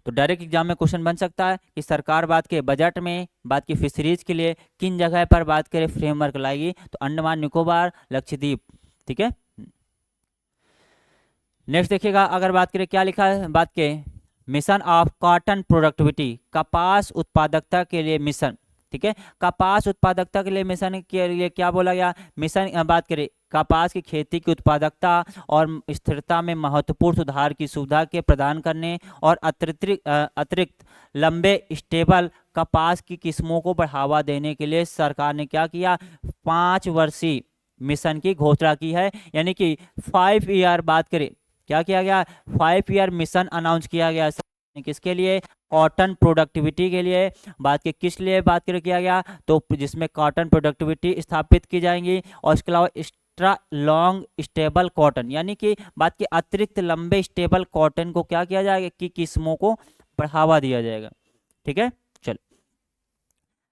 Speaker 1: तो डायरेक्ट एग्जाम में क्वेश्चन बन सकता है कि सरकार बात के बजट में बात की फिशरीज के लिए किन जगह पर बात करें फ्रेमवर्क लाएगी, तो अंडमान निकोबार लक्षद्वीप, ठीक है। नेक्स्ट देखिएगा अगर बात करें क्या लिखा है, बात के मिशन ऑफ कॉटन प्रोडक्टिविटी, कपास उत्पादकता के लिए मिशन, ठीक है। कपास उत्पादकता के लिए मिशन के लिए क्या बोला गया, मिशन बात करें कपास की खेती की उत्पादकता और स्थिरता में महत्वपूर्ण सुधार की सुविधा के प्रदान करने और अतिरिक्त लंबे स्टेबल कपास की किस्मों को बढ़ावा देने के लिए सरकार ने क्या किया, 5 वर्षीय मिशन की घोषणा की है। यानी कि 5 ईयर बात करें क्या किया गया, 5 ईयर मिशन अनाउंस किया गया, किसके लिए, कॉटन प्रोडक्टिविटी के लिए। बात की किस लिए बात कर किया गया, तो जिसमें कॉटन प्रोडक्टिविटी स्थापित की जाएंगी और इसके अलावा एक्स्ट्रा लॉन्ग स्टेबल कॉटन, यानी कि बात की अतिरिक्त लंबे स्टेबल कॉटन को क्या किया जाएगा कि किस्मों को बढ़ावा दिया जाएगा, ठीक है। चलो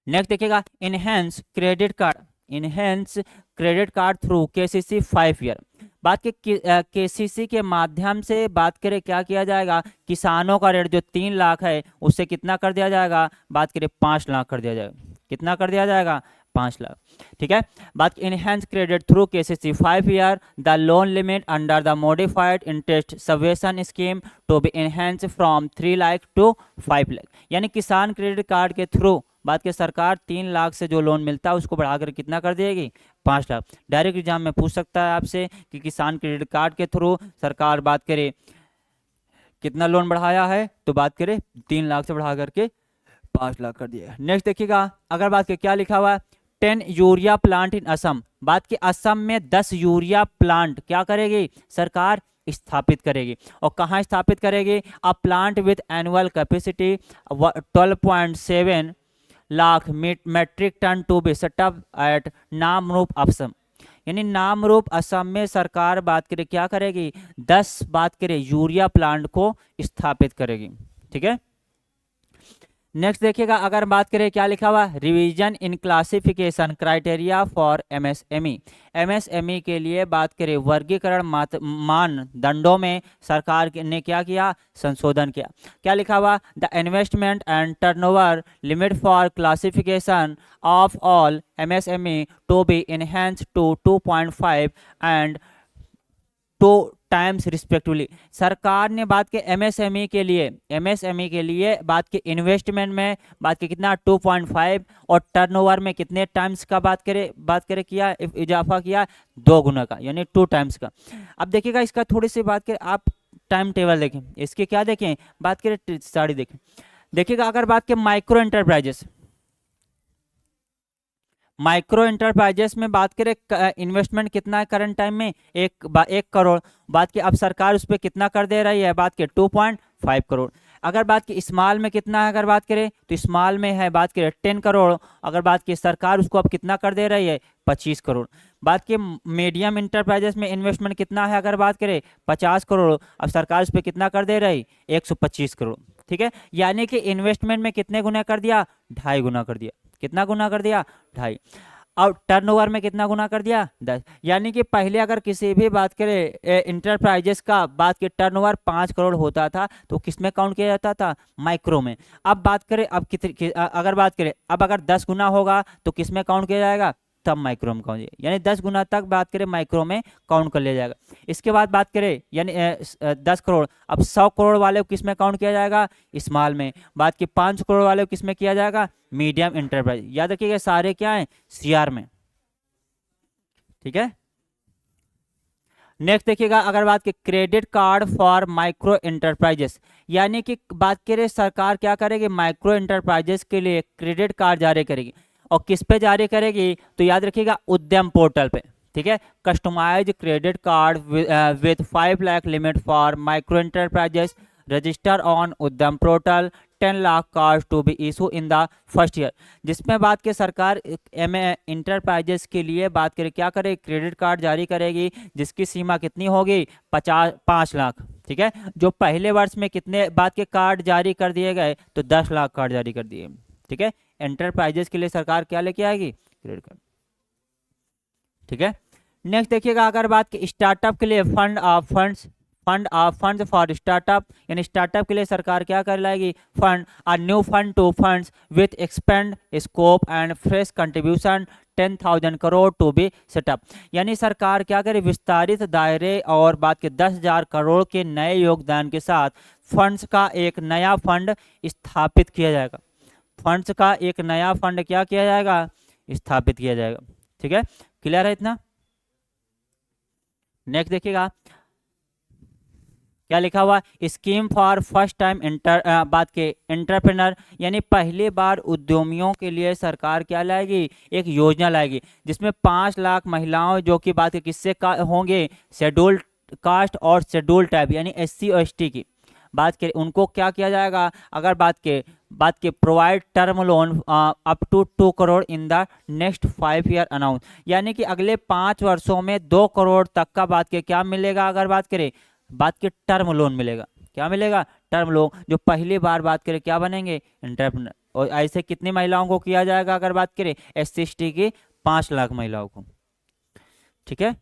Speaker 1: नेक्स्ट देखिएगा enhance credit card, enhance credit card through KCC 5 year, बात की केसीसी के माध्यम से बात करें क्या किया जाएगा, किसानों का रेट जो 3 लाख है उससे कितना कर दिया जाएगा, बात करें 5 लाख कर दिया जाएगा, कितना कर दिया जाएगा, 5 लाख, ठीक है। बात enhance credit through KCC 5 year, the loan limit under the modified interest subvention scheme to be enhance from 3 lakh to 5 lakh, यानी किसान क्रेडिट कार्ड के थ्रू बात की सरकार 3 लाख से जो लोन मिलता है उसको बढ़ाकर कितना कर देगी, 5 लाख। डायरेक्ट एग्जाम में पूछ सकता है आपसे कि किसान क्रेडिट कार्ड के थ्रू सरकार बात करे कितना लोन बढ़ाया है, तो बात करें 3 लाख से बढ़ा करके 5 लाख कर दिया। नेक्स्ट देखिएगा अगर बात करें क्या लिखा हुआ है, 10 यूरिया प्लांट इन असम, बात की असम में 10 यूरिया प्लांट क्या करेगी सरकार, स्थापित करेगी। और कहाँ स्थापित करेगी, a plant with annual capacity 12.7 lakh metric tonne to be set up at Namrup Assam, यानी नामरूप असम में सरकार बात करें क्या करेगी, 10 बात करें यूरिया प्लांट को स्थापित करेगी, ठीक है। नेक्स्ट देखिएगा अगर बात करें क्या लिखा हुआ, revision in classification criteria for MSME, MSME के लिए बात करें वर्गीकरण मानदंडों में सरकार ने क्या किया, संशोधन किया। क्या लिखा हुआ, the investment and turnover limit for classification of all MSME to be enhanced to 2.5 and 2 times respectively, सरकार ने बात के एमएसएमई के लिए बात के इन्वेस्टमेंट में बात के कितना 2.5 और टर्नओवर में कितने टाइम्स का बात करें किया, इजाफा किया 2 गुना का, यानी 2 टाइम्स का। अब देखिएगा इसका थोड़ी सी बात करें, आप टाइम टेबल देखें, इसके क्या देखें, बात करें साड़ी देखें। देखिएगा अगर बात के माइक्रो एंटरप्राइजेस में बात करें इन्वेस्टमेंट कितना है करंट टाइम में, 1 करोड़, बात की अब सरकार उस पर कितना कर दे रही है, बात के 2.5 करोड़। अगर बात की स्मॉल में कितना है, अगर बात करें तो स्मॉल में है बात करें 10 करोड़, अगर बात की सरकार उसको अब कितना कर दे रही है, 25 करोड़। बात की मीडियम इंटरप्राइजेस में इन्वेस्टमेंट कितना है, अगर बात करें 50 करोड़, अब सरकार उस पर कितना कर दे रही, 125 करोड़, ठीक है। यानी कि इन्वेस्टमेंट में कितने गुना कर दिया, 2.5 गुना कर दिया, कितना गुना कर दिया, 2.5। और टर्नओवर में कितना गुना कर दिया, 10। यानी कि पहले अगर किसी भी बात करें इंटरप्राइजेस का बात के टर्नओवर 5 करोड़ होता था तो किस में काउंट किया जाता था, माइक्रो में। अब बात करें अब कितने अगर बात करें अब अगर 10 गुना होगा तो किस में काउंट किया जाएगा, तब माइक्रो में काउंट, यानी 10 गुना तक बात करें माइक्रो में काउंट कर लिया जाएगा। इसके बाद बात करें यानी 10 करोड़, अब 100 करोड़ वाले को किस में काउंट किया जाएगा, स्मॉल में। बात की 5 करोड़ वाले को किस में किया जाएगा, मीडियम इंटरप्राइज। याद रखिएगा सारे क्या हैं, सीआर में, ठीक है। नेक्स्ट देखिएगा, अगर बात की credit card for micro enterprises, यानी कि बात करें सरकार क्या करेगी, माइक्रो इंटरप्राइजेस के लिए क्रेडिट कार्ड जारी करेगी। और किस पे जारी करेगी, तो याद रखिएगा उद्यम पोर्टल पे। ठीक है, customise credit card with 5 lakh limit for micro enterprises register on Udyam portal, 10 lakh card to be issue in the first year. जिसमें बात की सरकार एम इंटरप्राइजेस के लिए बात करें क्या करे, क्रेडिट कार्ड जारी करेगी, जिसकी सीमा कितनी होगी, 5 लाख। ठीक है, जो पहले वर्ष में कितने बात के कार्ड जारी कर दिए गए, तो 10 लाख कार्ड जारी कर दिए। ठीक है, एंटरप्राइजेस के लिए सरकार क्या लेके आएगी, क्रेडिट कार्ड। ठीक है, नेक्स्ट देखिएगा, अगर बात की स्टार्टअप के लिए फंड फॉर स्टार्टअप, यानी स्टार्टअप के लिए सरकार क्या कर लाएगी, fund, a new fund to funds with expand scope and fresh contribution 10,000 crore to be set up. यानी सरकार क्या करे, विस्तारित दायरे और बात के 10,000 करोड़ के नए योगदान के साथ फंड्स का एक नया फंड स्थापित किया जाएगा। फंड्स का एक नया फंड क्या किया जाएगा, स्थापित किया जाएगा। ठीक है, क्लियर है इतना। नेक्स्ट देखिएगा क्या लिखा हुआ, स्कीम फॉर फर्स्ट टाइम बात के एंटरप्रेनर, यानी पहली बार उद्यमियों के लिए सरकार क्या लाएगी, एक योजना लाएगी, जिसमें 5 लाख महिलाओं जो कि बात के किससे का होंगे, शेड्यूल्ड कास्ट और शेड्यूल्ड ट्राइब यानी SC और ST की बात करें, उनको क्या किया जाएगा, अगर बात के provide term loan up to 2 crore in the next 5 year announce, यानी कि अगले 5 वर्षों में 2 करोड़ तक का बात के क्या मिलेगा, अगर बात करें बात के टर्म लोन मिलेगा। क्या मिलेगा, टर्म लोन, जो पहली बार बात करें क्या बनेंगे, एंटरप्रेन्योर। और ऐसे कितनी महिलाओं को किया जाएगा, अगर बात करें SC ST की 5 लाख महिलाओं को। ठीक है,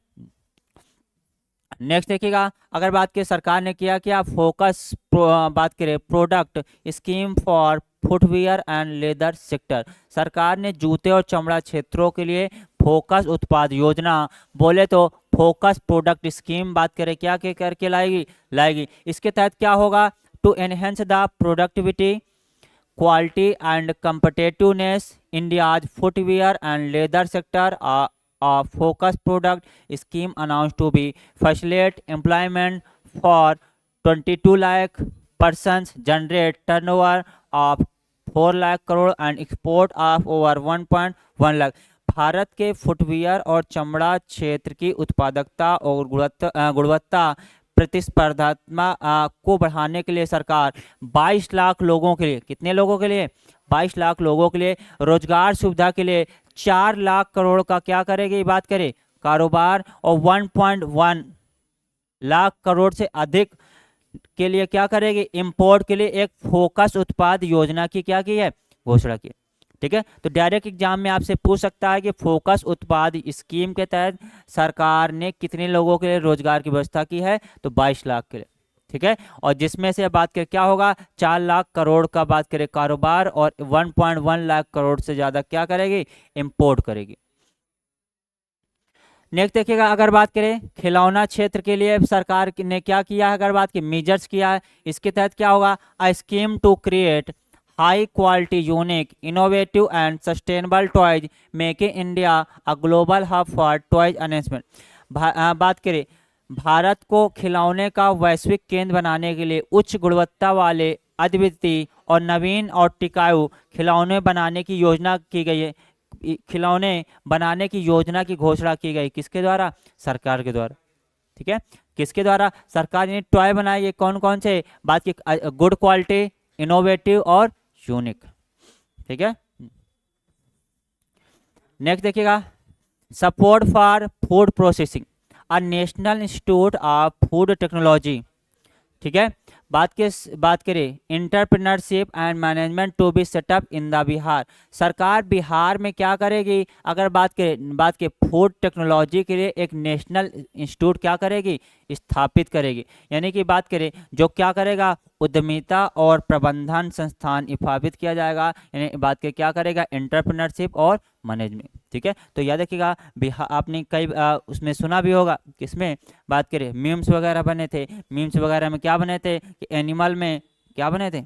Speaker 1: नेक्स्ट देखिएगा, अगर बात की सरकार ने किया फोकस बात करें product scheme for footwear and leather sector, सरकार ने जूते और चमड़ा क्षेत्रों के लिए फोकस उत्पाद योजना, बोले तो फोकस प्रोडक्ट स्कीम बात करें क्या के करके लाएगी। इसके तहत क्या होगा, to enhance the productivity quality and competitiveness India's footwear and leather sector, a focus product scheme announced to be facilitate employment for 22 lakh persons, generate turnover of 4 lakh crore and export of over 1.1 lakh। Bharat के footwear और चमड़ा क्षेत्र की उत्पादकता और गुणवत्ता प्रतिस्पर्धात्मक को बढ़ाने के लिए सरकार 22 लाख लोगों के लिए, कितने लोगों के लिए, 22 लाख लोगों के लिए रोजगार सुविधा के लिए 4 लाख करोड़ का क्या करेगी, बात करें कारोबार, और 1.1 लाख करोड़ से अधिक के लिए क्या करेगी, इंपोर्ट के लिए एक फोकस उत्पाद योजना की क्या की है, घोषणा की। ठीक है, तो डायरेक्ट एग्जाम में आपसे पूछ सकता है कि फोकस उत्पाद स्कीम के तहत सरकार ने कितने लोगों के लिए रोजगार की व्यवस्था की है, तो 22 लाख के लिए। ठीक है, और जिसमें से बात करें क्या होगा, 4 लाख करोड़ का बात करें कारोबार और 1.1 लाख करोड़ से ज्यादा क्या करेगी, इंपोर्ट करेगी। नेक्स्ट देखिएगा, अगर बात करें खिलौना क्षेत्र के लिए सरकार ने क्या किया है, अगर बात की मेजर्स किया है, इसके तहत क्या होगा, a scheme to create high quality unique innovative and sustainable toys making India a global hub for toys enhancement. बात करें भारत को खिलौने का वैश्विक केंद्र बनाने के लिए उच्च गुणवत्ता वाले अद्वितीय और नवीन और टिकाऊ खिलौने बनाने की योजना की गई है। खिलौने बनाने की योजना की घोषणा की गई, किसके द्वारा, सरकार के द्वारा। ठीक है, किसके द्वारा, सरकार ने टॉय बनाए, ये कौन कौन से, बात की गुड क्वालिटी, इनोवेटिव और यूनिक। ठीक है, नेक्स्ट देखिएगा, support for food processing, a national institute of food technology. ठीक है, बात करें entrepreneurship and management to be set up in the Bihar, सरकार बिहार में क्या करेगी, अगर बात के फूड टेक्नोलॉजी के लिए एक नेशनल इंस्टीट्यूट क्या करेगी, स्थापित करेगी। यानी कि बात करें जो क्या करेगा, उद्यमिता और प्रबंधन संस्थान स्थापित किया जाएगा, यानी बात के क्या करेगा, एंटरप्रेन्योरशिप और मैनेजमेंट। ठीक है, तो याद रखिएगा बिहार, आपने कई उसमें सुना भी होगा, किसमें बात करें मीम्स वगैरह बने थे, मीम्स वगैरह में क्या बने थे कि एनिमल में क्या बने थे,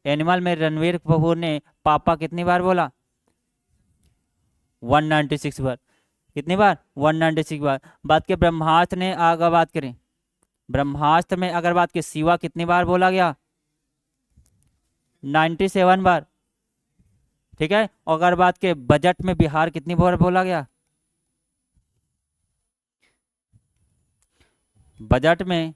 Speaker 1: एनिमल में रणवीर कपूर ने पापा कितनी बार बोला, 196 बार। कितनी बार? 196 बार। बात के ब्रह्मास्त्र ने अगर बात करें, ब्रह्मास्त्र में अगर बात की शिवा कितनी बार बोला गया? 97 बार। ठीक है, और अगर बात के बजट में बिहार कितनी बार बोला गया? बजट में,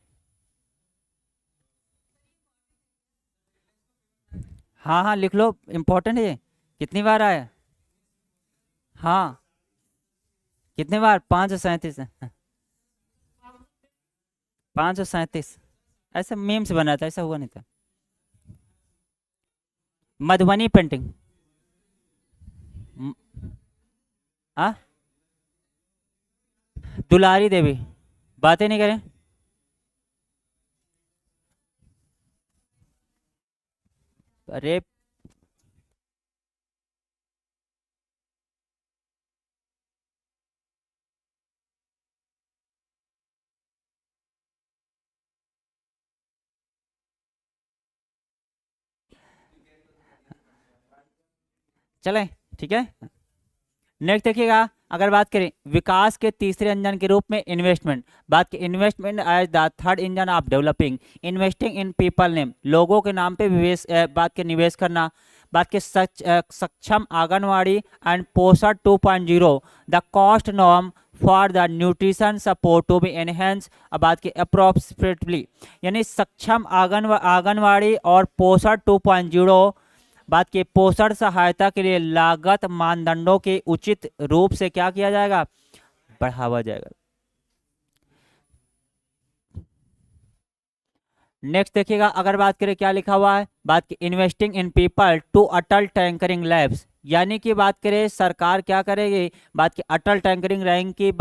Speaker 1: हाँ हाँ लिख लो, इम्पोर्टेंट है ये। कितनी बार आया? हाँ, कितने बार? 537। 537। ऐसा मीम्स बना था, ऐसा हुआ नहीं था। मधुबनी पेंटिंग। म- हाँ, दुलारी देवी। बातें नहीं करें। अरे चलें, ठीक है। नेक्स्ट देखिएगा, अगर बात करें विकास के तीसरे इंजन के रूप में इन्वेस्टमेंट, बात की investment as the third engine of developing, investing in people name, लोगों के नाम पे निवेश, बात के निवेश करना। बात के सक्षम anganwadi and Poshan 2.0, the cost norm for the nutrition support to be enhance, बात की अप्रोप्रिएटली, यानी सक्षम आंगनवाड़ी और पोषण 2.0, बात की पोषण सहायता के लिए लागत मानदंडों के उचित रूप से क्या किया जाएगा? बढ़ावा जाएगा। नेक्स्ट देखिएगा, अगर बात करें क्या लिखा हुआ है, बात की investing in people to Atal tinkering labs, यानी कि बात करें सरकार क्या करेगी? बात की अटल टैंकरिंग रैंक की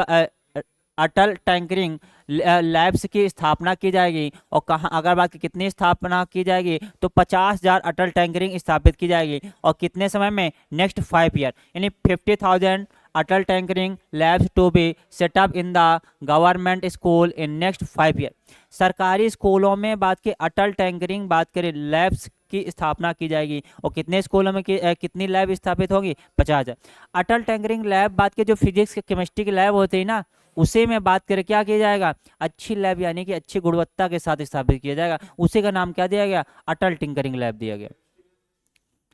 Speaker 1: अटल टैंकरिंग लैब्स की स्थापना की जाएगी। और कहाँ, अगर बात की कितनी स्थापना की जाएगी, तो 50,000 अटल टैंकरिंग स्थापित की जाएगी। और कितने समय में? नेक्स्ट 5 ईयर, यानी 50,000 Atal tinkering labs to be set up in the government school in next 5 year. सरकारी स्कूलों में बात की अटल टैंकरिंग, बात करें लैब्स की स्थापना की जाएगी। और कितने स्कूलों में कितनी लैब स्थापित होगी? 50,000। अटल टैंकरिंग लैब, बात की जो फिजिक्स केमिस्ट्री की लैब होती है ना, उसी में बात करें क्या किया जाएगा? अच्छी लैब, यानी कि अच्छी गुणवत्ता के साथ स्थापित किया जाएगा। उसी का नाम क्या दिया गया? अटल टिंकरिंग लैब दिया गया।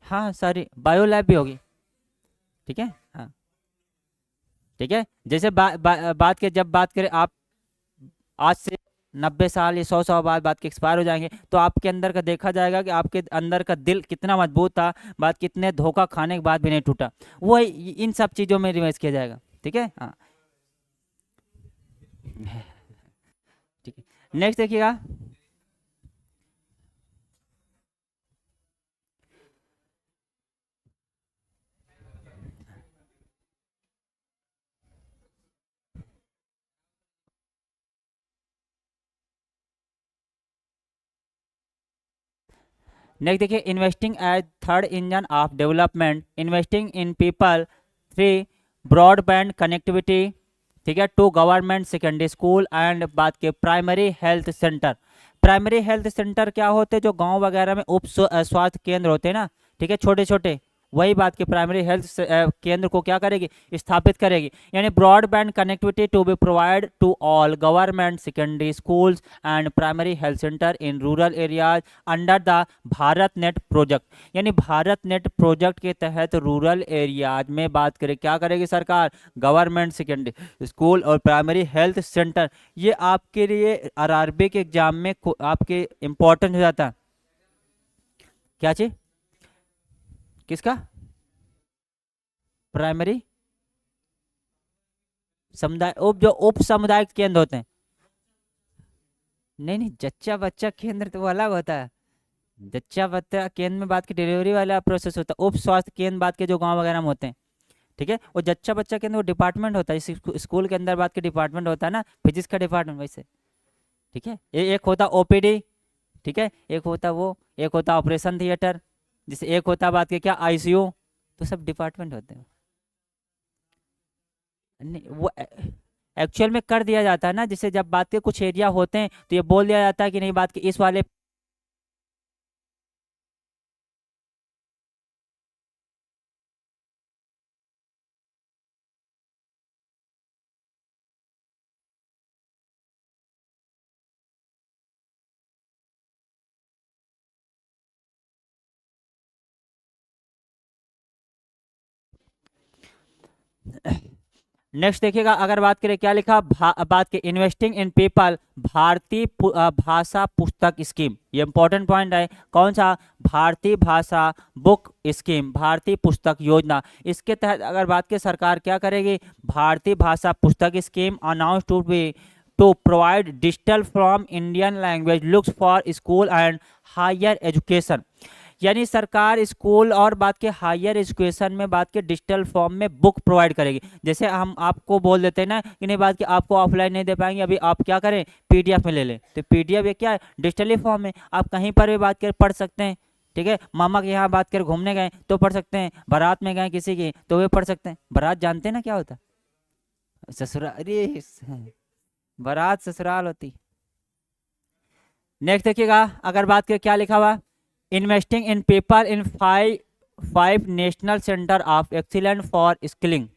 Speaker 1: हाँ, सारी बायो लैब भी होगी। ठीक है, हाँ। ठीक है, जैसे बात के, जब बात करें आप, आज से 90 साल या 100 साल बाद बात के एक्सपायर हो जाएंगे, तो आपके अंदर का देखा जाएगा कि आपके अंदर का दिल कितना मजबूत था, बात कितने धोखा खाने के बाद भी नहीं टूटा। वो इन सब चीज़ों में रिवाइज किया जाएगा। ठीक है, हाँ। ठीक है, नेक्स्ट देखिएगा। नेक्स्ट देखिए, investing as third engine of development, investing in people. 3, broadband connectivity. ठीक है, to government secondary school and बात के primary health centre. Primary health centre क्या होते हैं? जो गांव वगैरह में उप स्वास्थ्य केंद्र होते हैं ना, ठीक है, छोटे छोटे, वही बात की प्राइमरी हेल्थ केंद्र को क्या करेगी? स्थापित करेगी। यानी broadband connectivity to be provide to all government secondary schools and primary health centre in rural areas under the Bharat net project. यानी भारत नेट प्रोजेक्ट के तहत रूरल एरियाज में बात करें क्या करेगी सरकार? गवर्नमेंट सेकेंडरी स्कूल और प्राइमरी हेल्थ सेंटर। ये आपके लिए आरआरबी के एग्जाम में आपके इंपॉर्टेंट हो जाता है। क्या चीज? किसका? प्राइमरी समुदाय जो उप सामुदायिक केंद्र होते हैं। नहीं नहीं, जच्चा बच्चा केंद्र तो वो अलग होता है। जच्चा बच्चा केंद्र में बात की डिलीवरी वाला प्रोसेस होता है। उप स्वास्थ्य केंद्र बात के जो गांव वगैरह में होते हैं। ठीक है, और जच्चा बच्चा केंद्र वो डिपार्टमेंट होता है, इस स्कूल के अंदर बात के डिपार्टमेंट होता है ना, फिजिक्स का डिपार्टमेंट वैसे। ठीक है, एक होता ओपीडी। ठीक है, एक होता वो, एक होता ऑपरेशन थिएटर, जैसे एक होता बात के क्या, आईसीयू। तो सब डिपार्टमेंट होते हैं। नहीं, वो एक्चुअल में कर दिया जाता है ना, जैसे जब बात के कुछ एरिया होते हैं तो ये बोल दिया जाता है कि नहीं, बात के इस वाले नेक्स्ट देखिएगा, अगर बात करें क्या लिखा, बात के इन्वेस्टिंग इन पीपल भारतीय भाषा पुस्तक स्कीम, ये इंपॉर्टेंट पॉइंट है। कौन सा? भारतीय भाषा बुक स्कीम, भारतीय पुस्तक योजना। इसके तहत अगर बात की सरकार क्या करेगी, Bharatiya Bhasha Pustak scheme announce to be to provide digital from Indian language looks for school and higher education. यानी सरकार स्कूल और बात के हायर एजुकेशन में बात के डिजिटल फॉर्म में बुक प्रोवाइड करेगी। जैसे हम आपको बोल देते हैं ना कि नहीं, बात की आपको ऑफलाइन नहीं दे पाएंगे, अभी आप क्या करें, पीडीएफ में ले लें। तो पीडीएफ ये क्या है, डिजिटली फॉर्म में आप कहीं पर भी बात कर पढ़ सकते हैं। ठीक है, मामा के यहाँ बात कर घूमने गए तो पढ़ सकते हैं, बारात में गए किसी की तो वे पढ़ सकते हैं। बारात जानते हैं ना क्या होता है? ससुराल, अरे बारात ससुराल होती। नेक्स्ट देखिएगा, अगर बात करें क्या लिखा हुआ, investing in people in five national centre of excellence for skilling.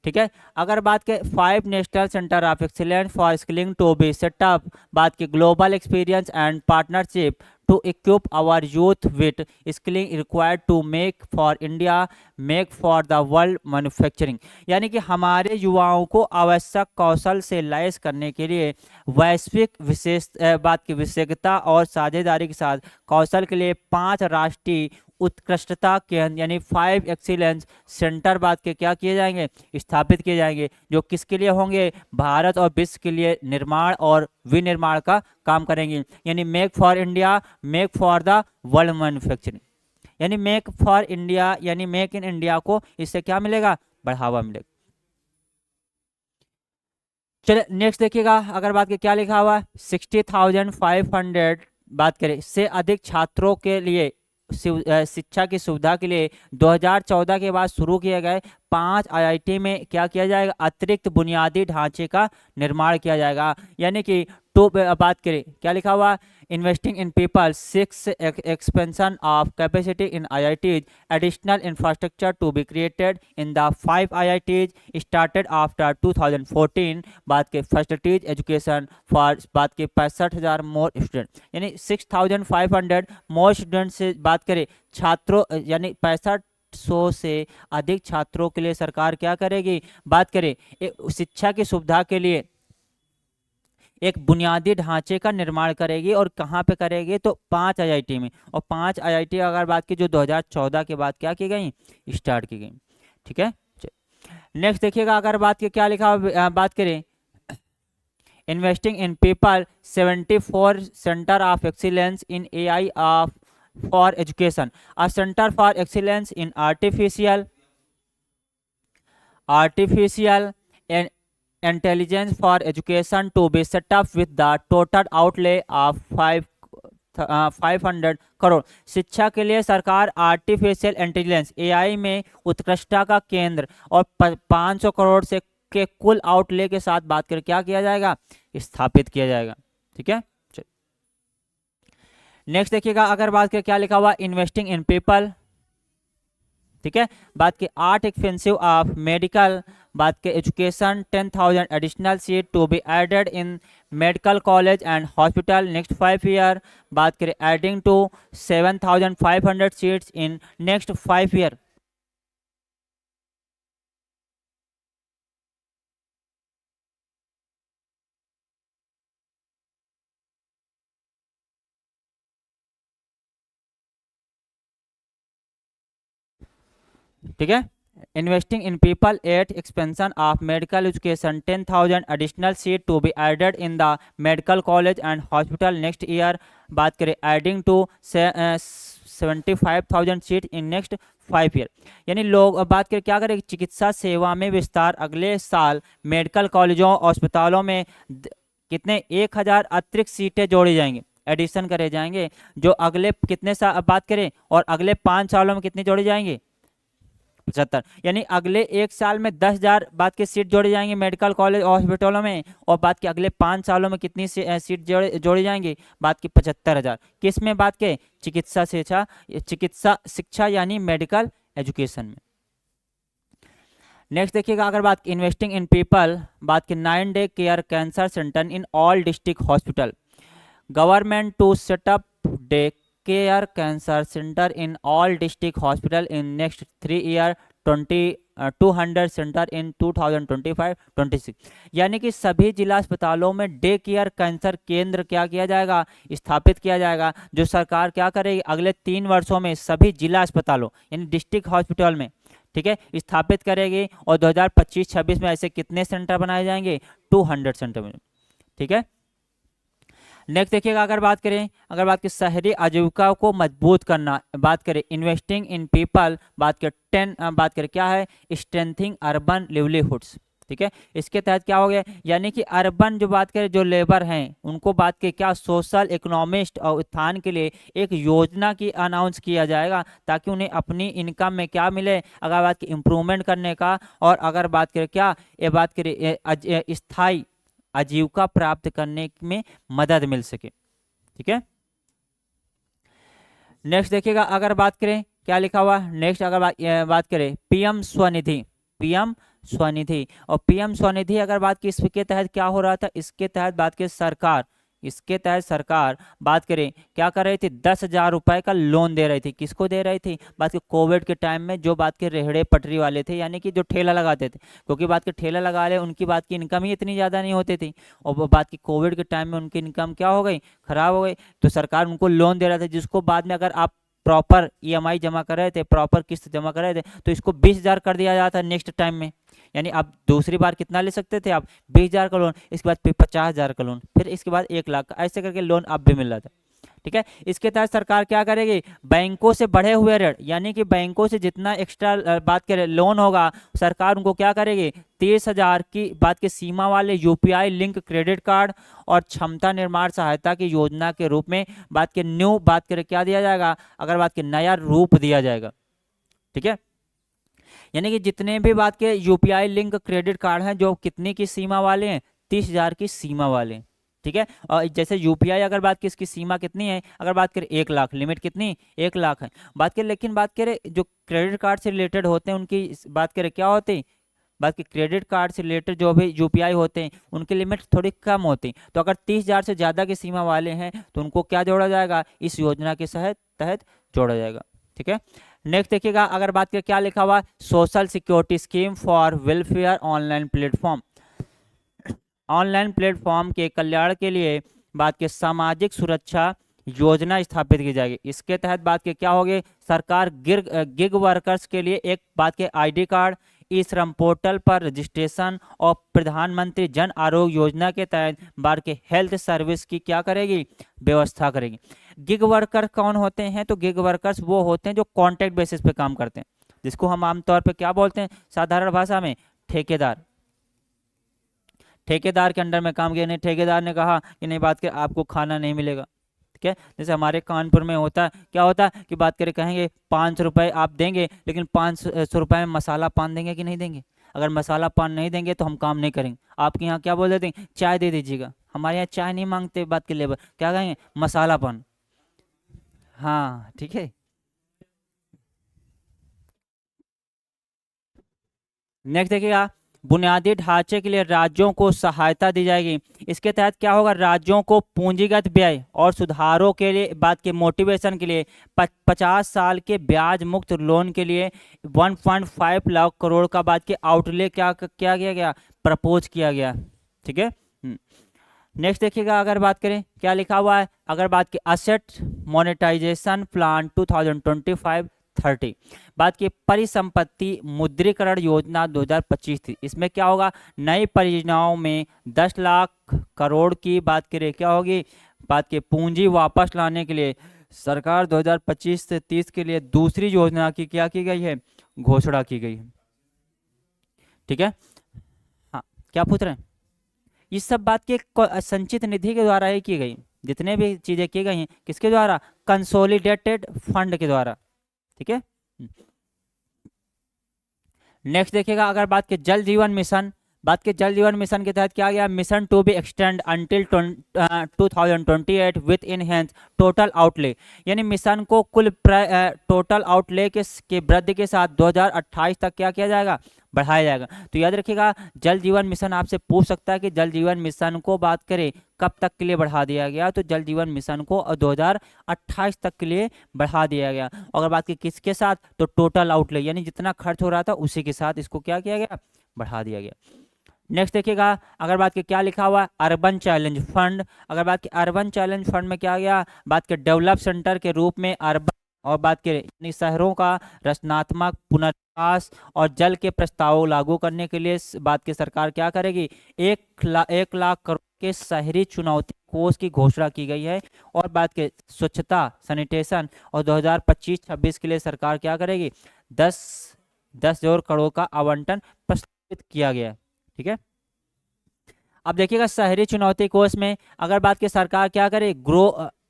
Speaker 1: ठीक है, अगर बात के 5 national centre of excellence for skilling to be set up, बात की global experience and partnership to equip our youth with skilling required to make for India, make for the world manufacturing. यानी कि हमारे युवाओं को आवश्यक कौशल से लैस करने के लिए वैश्विक विशेष बात की विशेषज्ञता और साझेदारी के साथ कौशल के लिए 5 राष्ट्रीय उत्कृष्टता केंद्र यानी 5 एक्सीलेंस सेंटर बात के क्या किए जाएंगे, स्थापित किए जाएंगे, जो किसके लिए होंगे, भारत और विश्व के लिए निर्माण और विनिर्माण का काम करेंगे। यानी make for India, make for the world manufacturing. यानी मेक फॉर इंडिया यानी मेक इन इंडिया को इससे क्या मिलेगा, बढ़ावा मिलेगा। चलिए नेक्स्ट देखिएगा, अगर बात की क्या लिखा हुआ, 60,500 बात करें से अधिक छात्रों के लिए शिक्षा की सुविधा के लिए 2014 के बाद शुरू किए गए 5 आईआईटी में क्या किया जाएगा, अतिरिक्त बुनियादी ढांचे का निर्माण किया जाएगा। यानी कि तो बात करें क्या लिखा हुआ, investing in people 6 expansion of capacity in IITs, additional infrastructure to be created in the 5 IITs started after 2014, बात के फैसिलिटीज एजुकेशन फॉर बात के 65,000 मोर स्टूडेंट। यानी 6,500 मोर स्टूडेंट से बात करें छात्रों, यानी 6500 से अधिक छात्रों के लिए सरकार क्या करेगी, बात करें शिक्षा की सुविधा के लिए एक बुनियादी ढांचे का निर्माण करेगी। और कहाँ पे करेगी, तो 5 आईआईटी में। और 5 आईआईटी अगर बात की जो 2014 के बाद क्या की गई, स्टार्ट की गई। ठीक है, नेक्स्ट देखिएगा, अगर बात की क्या लिखा, बात करें investing in people 74 centre of excellence in AI of for education, a centre for excellence in artificial intelligence for education to be set up with the total outlay of 500 crore. शिक्षा के लिए सरकार आर्टिफिशियल इंटेलिजेंस एआई में उत्कृष्टता का केंद्र और 500 करोड़ से के कुल आउटले के साथ बात कर क्या किया जाएगा, स्थापित किया जाएगा। ठीक है, नेक्स्ट देखिएगा, अगर बात करें क्या लिखा हुआ, इन्वेस्टिंग इन पीपल। ठीक है, बात की 8 एक्सपेंसिव ऑफ मेडिकल, बात के education 10,000 additional seat to be added in medical college and hospital next 5 year, बात करें adding to 7,500 seats in next 5 year. ठीक है, investing in people 8 expansion of medical education 10,000 additional seat to be added in the medical college and hospital next year, बात करें adding to 75,000 seat in next 5 year. यानी लोग बात करें क्या करें, चिकित्सा सेवा में विस्तार अगले साल मेडिकल कॉलेजों और अस्पतालों में कितने 1,000 अतिरिक्त सीटें जोड़ी जाएंगी, एडिशन करे जाएंगे, जो अगले कितने साल बात करें, और अगले 5 सालों में कितनी जोड़ी जाएंगे, 75। यानी अगले 1 साल में 10,000 बात की सीट जोड़ी जाएंगी मेडिकल कॉलेज और हॉस्पिटलों में, और बात की अगले 5 सालों में कितनी सीट जोड़ी जाएंगी, बात की 75,000। किस में, बात के चिकित्सा शिक्षा यानी मेडिकल एजुकेशन में। नेक्स्ट देखिएगा, अगर बात इन्वेस्टिंग इन पीपल, बात की 9 day care cancer centre in all district hospital, government to set up day care cancer centre in all district hospital in next 3 year 200 centre in 2025-26। यानी कि सभी जिला अस्पतालों में डे केयर कैंसर केंद्र क्या किया जाएगा, स्थापित किया जाएगा, जो सरकार क्या करेगी अगले 3 वर्षों में सभी जिला अस्पतालों यानी डिस्ट्रिक्ट हॉस्पिटल में, ठीक है, स्थापित करेगी। और 2025-26 में ऐसे कितने सेंटर बनाए जाएंगे, 200 सेंटर में, ठीक है। नेक्स्ट देखिएगा, अगर बात करें शहरी आजीविका को मजबूत करना, बात करें इन्वेस्टिंग इन पीपल, बात करें क्या है, स्ट्रेंथिंग अर्बन लिवलीहुड्स, ठीक है। इसके तहत क्या हो गया, यानी कि अर्बन जो बात करें जो लेबर हैं उनको बात के क्या सोशल इकोनॉमिस्ट और उत्थान के लिए एक योजना की अनाउंस किया जाएगा, ताकि उन्हें अपनी इनकम में क्या मिले, अगर बात की इम्प्रूवमेंट करने का, और अगर बात करें क्या, ये बात करें स्थायी आजीविका प्राप्त करने में मदद मिल सके, ठीक है। नेक्स्ट देखिएगा, अगर बात करें क्या लिखा हुआ नेक्स्ट, अगर बात करें पीएम स्वनिधि, पीएम स्वनिधि, और पीएम स्वनिधि अगर बात की इसके तहत क्या हो रहा था, इसके तहत बात की सरकार बात करें क्या कर रही थी, 10,000 रुपए का लोन दे रही थी। किसको दे रही थी, बात की कोविड के टाइम में जो बात के रेहड़े पटरी वाले थे, यानी कि जो ठेला लगाते थे, क्योंकि बात के ठेला लगा ले उनकी बात की इनकम ही इतनी ज़्यादा नहीं होती थी, और वो बात की कोविड के टाइम में उनकी इनकम क्या हो गई, खराब हो गई, तो सरकार उनको लोन दे रहा था, जिसको बाद में अगर आप प्रॉपर ईएमआई जमा कर रहे थे, प्रॉपर किस्त जमा कर रहे थे, तो इसको 20,000 कर दिया जाता नेक्स्ट टाइम में, यानी आप दूसरी बार कितना ले सकते थे, आप 20,000 का लोन, इसके बाद 50,000 का लोन, फिर इसके बाद 1 लाख का, ऐसे करके लोन आप भी मिल रहा था, ठीक है। इसके तहत सरकार क्या करेगी, बैंकों से बढ़े हुए ऋण, यानी कि बैंकों से जितना एक्स्ट्रा बात करें लोन होगा, सरकार उनको क्या करेगी, 30,000 की बात की सीमा वाले यूपीआई लिंक क्रेडिट कार्ड और क्षमता निर्माण सहायता की योजना के रूप में बात के न्यू बात करें क्या दिया जाएगा, अगर बात के नया रूप दिया जाएगा, ठीक है। यानी कि जितने भी बात के यूपीआई लिंक क्रेडिट कार्ड हैं, जो कितनी की सीमा वाले हैं, 30,000 की सीमा वाले, ठीक है। और जैसे यूपीआई अगर बात की इसकी सीमा कितनी है, अगर बात करें 1 लाख, लिमिट कितनी, 1 लाख है बात करें, लेकिन बात करें जो क्रेडिट कार्ड से रिलेटेड होते हैं उनकी बात करें क्या होती है, बात की क्रेडिट कार्ड से रिलेटेड जो भी यूपीआई होते हैं उनकी लिमिट थोड़ी कम होती, तो अगर 30,000 से ज़्यादा की सीमा वाले हैं तो उनको क्या जोड़ा जाएगा, इस योजना के तहत जोड़ा जाएगा, ठीक है। नेक्स्ट देखिएगा, अगर बात करें क्या लिखा हुआ, social security scheme for welfare online platform, online platform के कल्याण के लिए बात के सामाजिक सुरक्षा योजना स्थापित की जाएगी। इसके तहत बात के क्या होगी, सरकार गिग वर्कर्स के लिए एक बात के आईडी कार्ड, ई श्रम पोर्टल पर रजिस्ट्रेशन और प्रधानमंत्री जन आरोग्य योजना के तहत बार के हेल्थ सर्विस की क्या करेगी, व्यवस्था करेगी। गिग वर्कर कौन होते हैं, तो गिग वर्कर्स वो होते हैं जो कॉन्ट्रैक्ट बेसिस पे काम करते हैं, जिसको हम आमतौर पे क्या बोलते हैं साधारण भाषा में, ठेकेदार। ठेकेदार के अंडर में काम किया, नहीं ठेकेदार ने कहा कि नहीं बात कर आपको खाना नहीं मिलेगा, ठीक है। जैसे हमारे कानपुर में होता है, क्या होता है कि बात करें कहेंगे 500 रुपये आप देंगे, लेकिन 500 रुपये में मसाला पान देंगे कि नहीं देंगे, अगर मसाला पान नहीं देंगे तो हम काम नहीं करेंगे। आपके यहाँ क्या बोल देते हैं, चाय दे दीजिएगा, हमारे यहाँ चाय नहीं मांगते बात के लेबर, क्या कहेंगे, मसाला पान, हाँ ठीक है। नेक्स्ट देखिएगा, बुनियादी ढांचे के लिए राज्यों को सहायता दी जाएगी। इसके तहत क्या होगा, राज्यों को पूंजीगत व्यय और सुधारों के लिए बात के मोटिवेशन के लिए 50 साल के ब्याज मुक्त लोन के लिए 1.5 लाख करोड़ का बात के आउटले क्या किया गया, प्रपोज किया गया, ठीक है। नेक्स्ट देखिएगा, अगर बात करें क्या लिखा हुआ है, अगर बात की असेट मोनेटाइजेशन प्लान 2025-30, बात की परिसंपत्ति मुद्रीकरण योजना 2025 थी। इसमें क्या होगा, नई परियोजनाओं में 10 लाख करोड़ की बात करें क्या होगी, बात की पूंजी वापस लाने के लिए सरकार 2025 से 30 के लिए दूसरी योजना की क्या की गई है, घोषणा की गई है, ठीक है। हाँ क्या पूछ रहे हैं, इस सब बात की संचित निधि के द्वारा ही की गई, जितने भी चीजें की गई हैं किसके द्वारा, कंसोलिडेटेड फंड के द्वारा, ठीक है। नेक्स्ट देखिएगा, अगर बात के जल जीवन मिशन, बात के जल जीवन मिशन के तहत क्या गया, mission to be extend until 2028 with enhance total outlay, यानी मिशन को कुल टोटल आउटले के वृद्धि के साथ 2028 तक क्या किया जाएगा, बढ़ाया जाएगा। तो याद रखिएगा, जल जीवन मिशन आपसे पूछ सकता है कि जल जीवन मिशन को बात करें कब तक के लिए बढ़ा दिया गया, तो जल जीवन मिशन को 2028 तक के लिए बढ़ा दिया गया। अगर बात की किसके साथ, तो टोटल आउटले यानी जितना खर्च हो रहा था उसी के साथ इसको क्या किया गया, बढ़ा दिया गया। नेक्स्ट देखिएगा, अगर बात की क्या लिखा हुआ है, अर्बन चैलेंज फंड। अगर बात की अर्बन चैलेंज फंड में क्या गया, बात के डेवलप सेंटर के रूप में अर्बन और बात करें यानी शहरों का रचनात्मक पुनर्विकास और जल के प्रस्ताव लागू करने के लिए बात की सरकार क्या करेगी, 1 लाख करोड़ के शहरी चुनौती कोष की घोषणा की गई है। और बात के स्वच्छता सैनिटेशन और 2025-26 के लिए सरकार क्या करेगी, 10 करोड़ का आवंटन प्रस्तावित किया गया है। ठीक है, अब देखिएगा शहरी चुनौती कोष में अगर बात की सरकार क्या करे,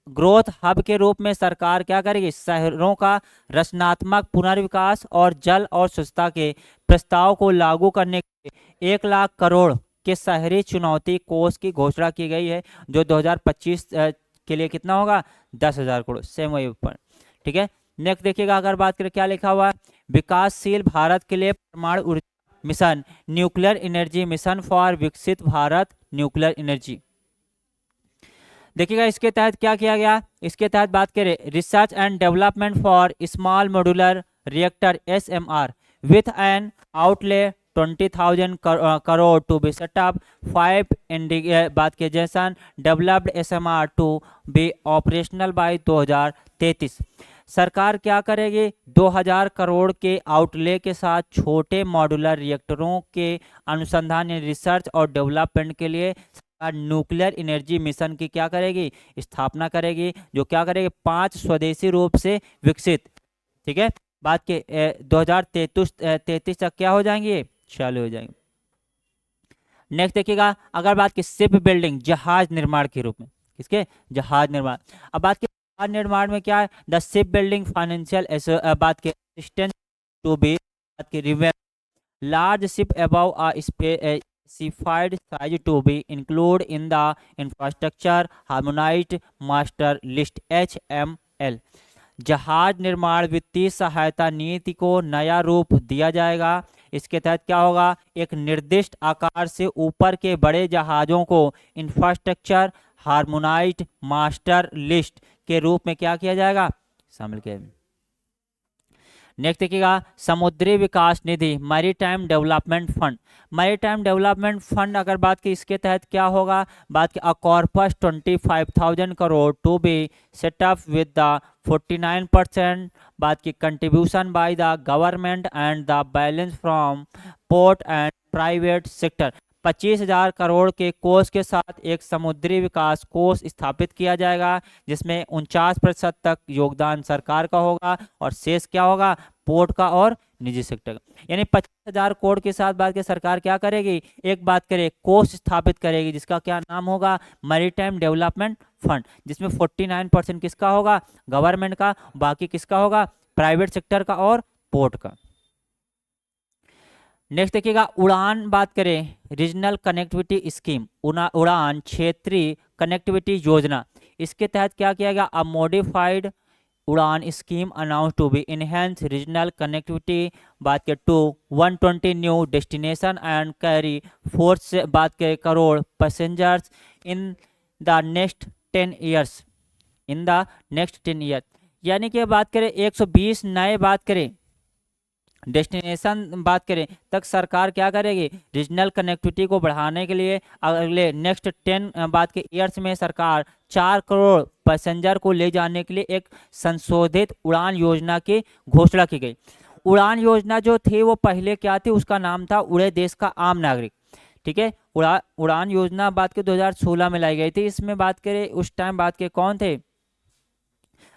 Speaker 1: ग्रोथ हब के रूप में सरकार क्या करेगी, शहरों का रचनात्मक पुनर्विकास और जल और स्वच्छता के प्रस्ताव को लागू करने के लिए 1 लाख करोड़ के शहरी चुनौती कोष की घोषणा की गई है, जो 2025 के लिए कितना होगा, 10,000 करोड़, सेम वही ऊपर। ठीक है, नेक्स्ट देखिएगा, अगर बात करें क्या लिखा हुआ है, विकासशील भारत के लिए परमाणु ऊर्जा mission, nuclear energy mission for विकसित भारत न्यूक्लियर एनर्जी। देखिएगा इसके तहत क्या किया गया, इसके तहत बात करें research and development for small modular reactor SMR with an outlay 20,000 crore to be set up 5 बात के जैसन developed SMR to be operational by 2033। सरकार क्या करेगी, 2000 करोड़ के आउटले के साथ छोटे मॉड्यूलर रिएक्टरों के अनुसंधान रिसर्च और डेवलपमेंट के लिए न्यूक्लियर एनर्जी मिशन की क्या करेगी, स्थापना करेगी, जो क्या करेगी 5 स्वदेशी रूप से विकसित। ठीक है, बात के 2033 तक क्या हो जाएंगे, चालू हो जाएंगे। नेक्स्ट देखिएगा, अगर बात की शिप बिल्डिंग जहाज निर्माण के रूप में, किसके, जहाज निर्माण। अब बात की जहाज निर्माण में क्या है, द शिप बिल्डिंग फाइनेंशियल बात के असिस्टेंस टू बी बात की revenue large ship above a specified size to be included in the infrastructure harmonized master list HML। जहाज निर्माण वित्तीय सहायता नीति को नया रूप दिया जाएगा। इसके तहत क्या होगा, एक निर्दिष्ट आकार से ऊपर के बड़े जहाजों को इंफ्रास्ट्रक्चर हार्मोनाइज्ड मास्टर लिस्ट के रूप में क्या किया जाएगा, शामिल किया। नेक्स्ट देखिएगा, समुद्री विकास निधि maritime development fund. Maritime development fund अगर बात की इसके तहत क्या होगा, बात की corpus 25,000 crore to be set up with the 49% बात की contribution by the government and the balance from port and private sector. 25,000 crore के कोष के साथ एक समुद्री विकास कोष स्थापित किया जाएगा, जिसमें 49% तक योगदान सरकार का होगा और शेष क्या होगा, पोर्ट का और निजी सेक्टर का। यानी 25,000 करोड़ के साथ बात की सरकार क्या करेगी, एक बात करे कोष स्थापित करेगी, जिसका क्या नाम होगा, मैरीटाइम डेवलपमेंट फंड, जिसमें 49% किसका होगा, गवर्नमेंट का, बाकी किसका होगा, प्राइवेट सेक्टर का और पोर्ट का। नेक्स्ट देखिएगा, उड़ान बात करें रीजनल कनेक्टिविटी स्कीम, उड़ान क्षेत्रीय कनेक्टिविटी योजना। इसके तहत क्या किया गया, a modified Udan scheme announce to be enhance regional connectivity बात के to 120 new destination and carry 4 बात के crore passengers in the next 10 years, in the next 10 year. यानी कि बात करें 120 नए बात करें डेस्टिनेशन बात करें तक सरकार क्या करेगी, रीजनल कनेक्टिविटी को बढ़ाने के लिए अगले नेक्स्ट 10 बात के ईयर्स में सरकार 4 करोड़ पैसेंजर को ले जाने के लिए एक संशोधित उड़ान योजना की घोषणा की गई। उड़ान योजना जो थी वो पहले क्या थी, उसका नाम था उड़े देश का आम नागरिक। ठीक है, उड़ान योजना बात के 2016 में लाई गई थी। इसमें बात करें उस टाइम बात के कौन थे,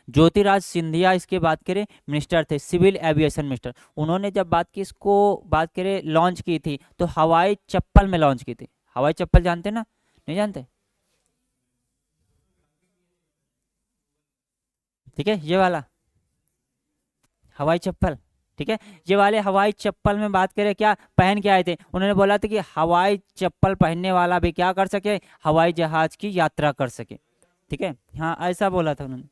Speaker 1: ज्योतिराज सिंधिया इसके बात करें मिनिस्टर थे, सिविल एविएशन मिनिस्टर। उन्होंने जब बात की इसको बात करें लॉन्च की थी तो हवाई चप्पल में लॉन्च की थी। हवाई चप्पल जानते ना, नहीं जानते, ठीक है, ये वाला हवाई चप्पल। ठीक है, ये वाले हवाई चप्पल में बात करें क्या पहन के आए थे, उन्होंने बोला था कि हवाई चप्पल पहनने वाला भी क्या कर सके, हवाई जहाज की यात्रा कर सके। ठीक है, हाँ ऐसा बोला था उन्होंने।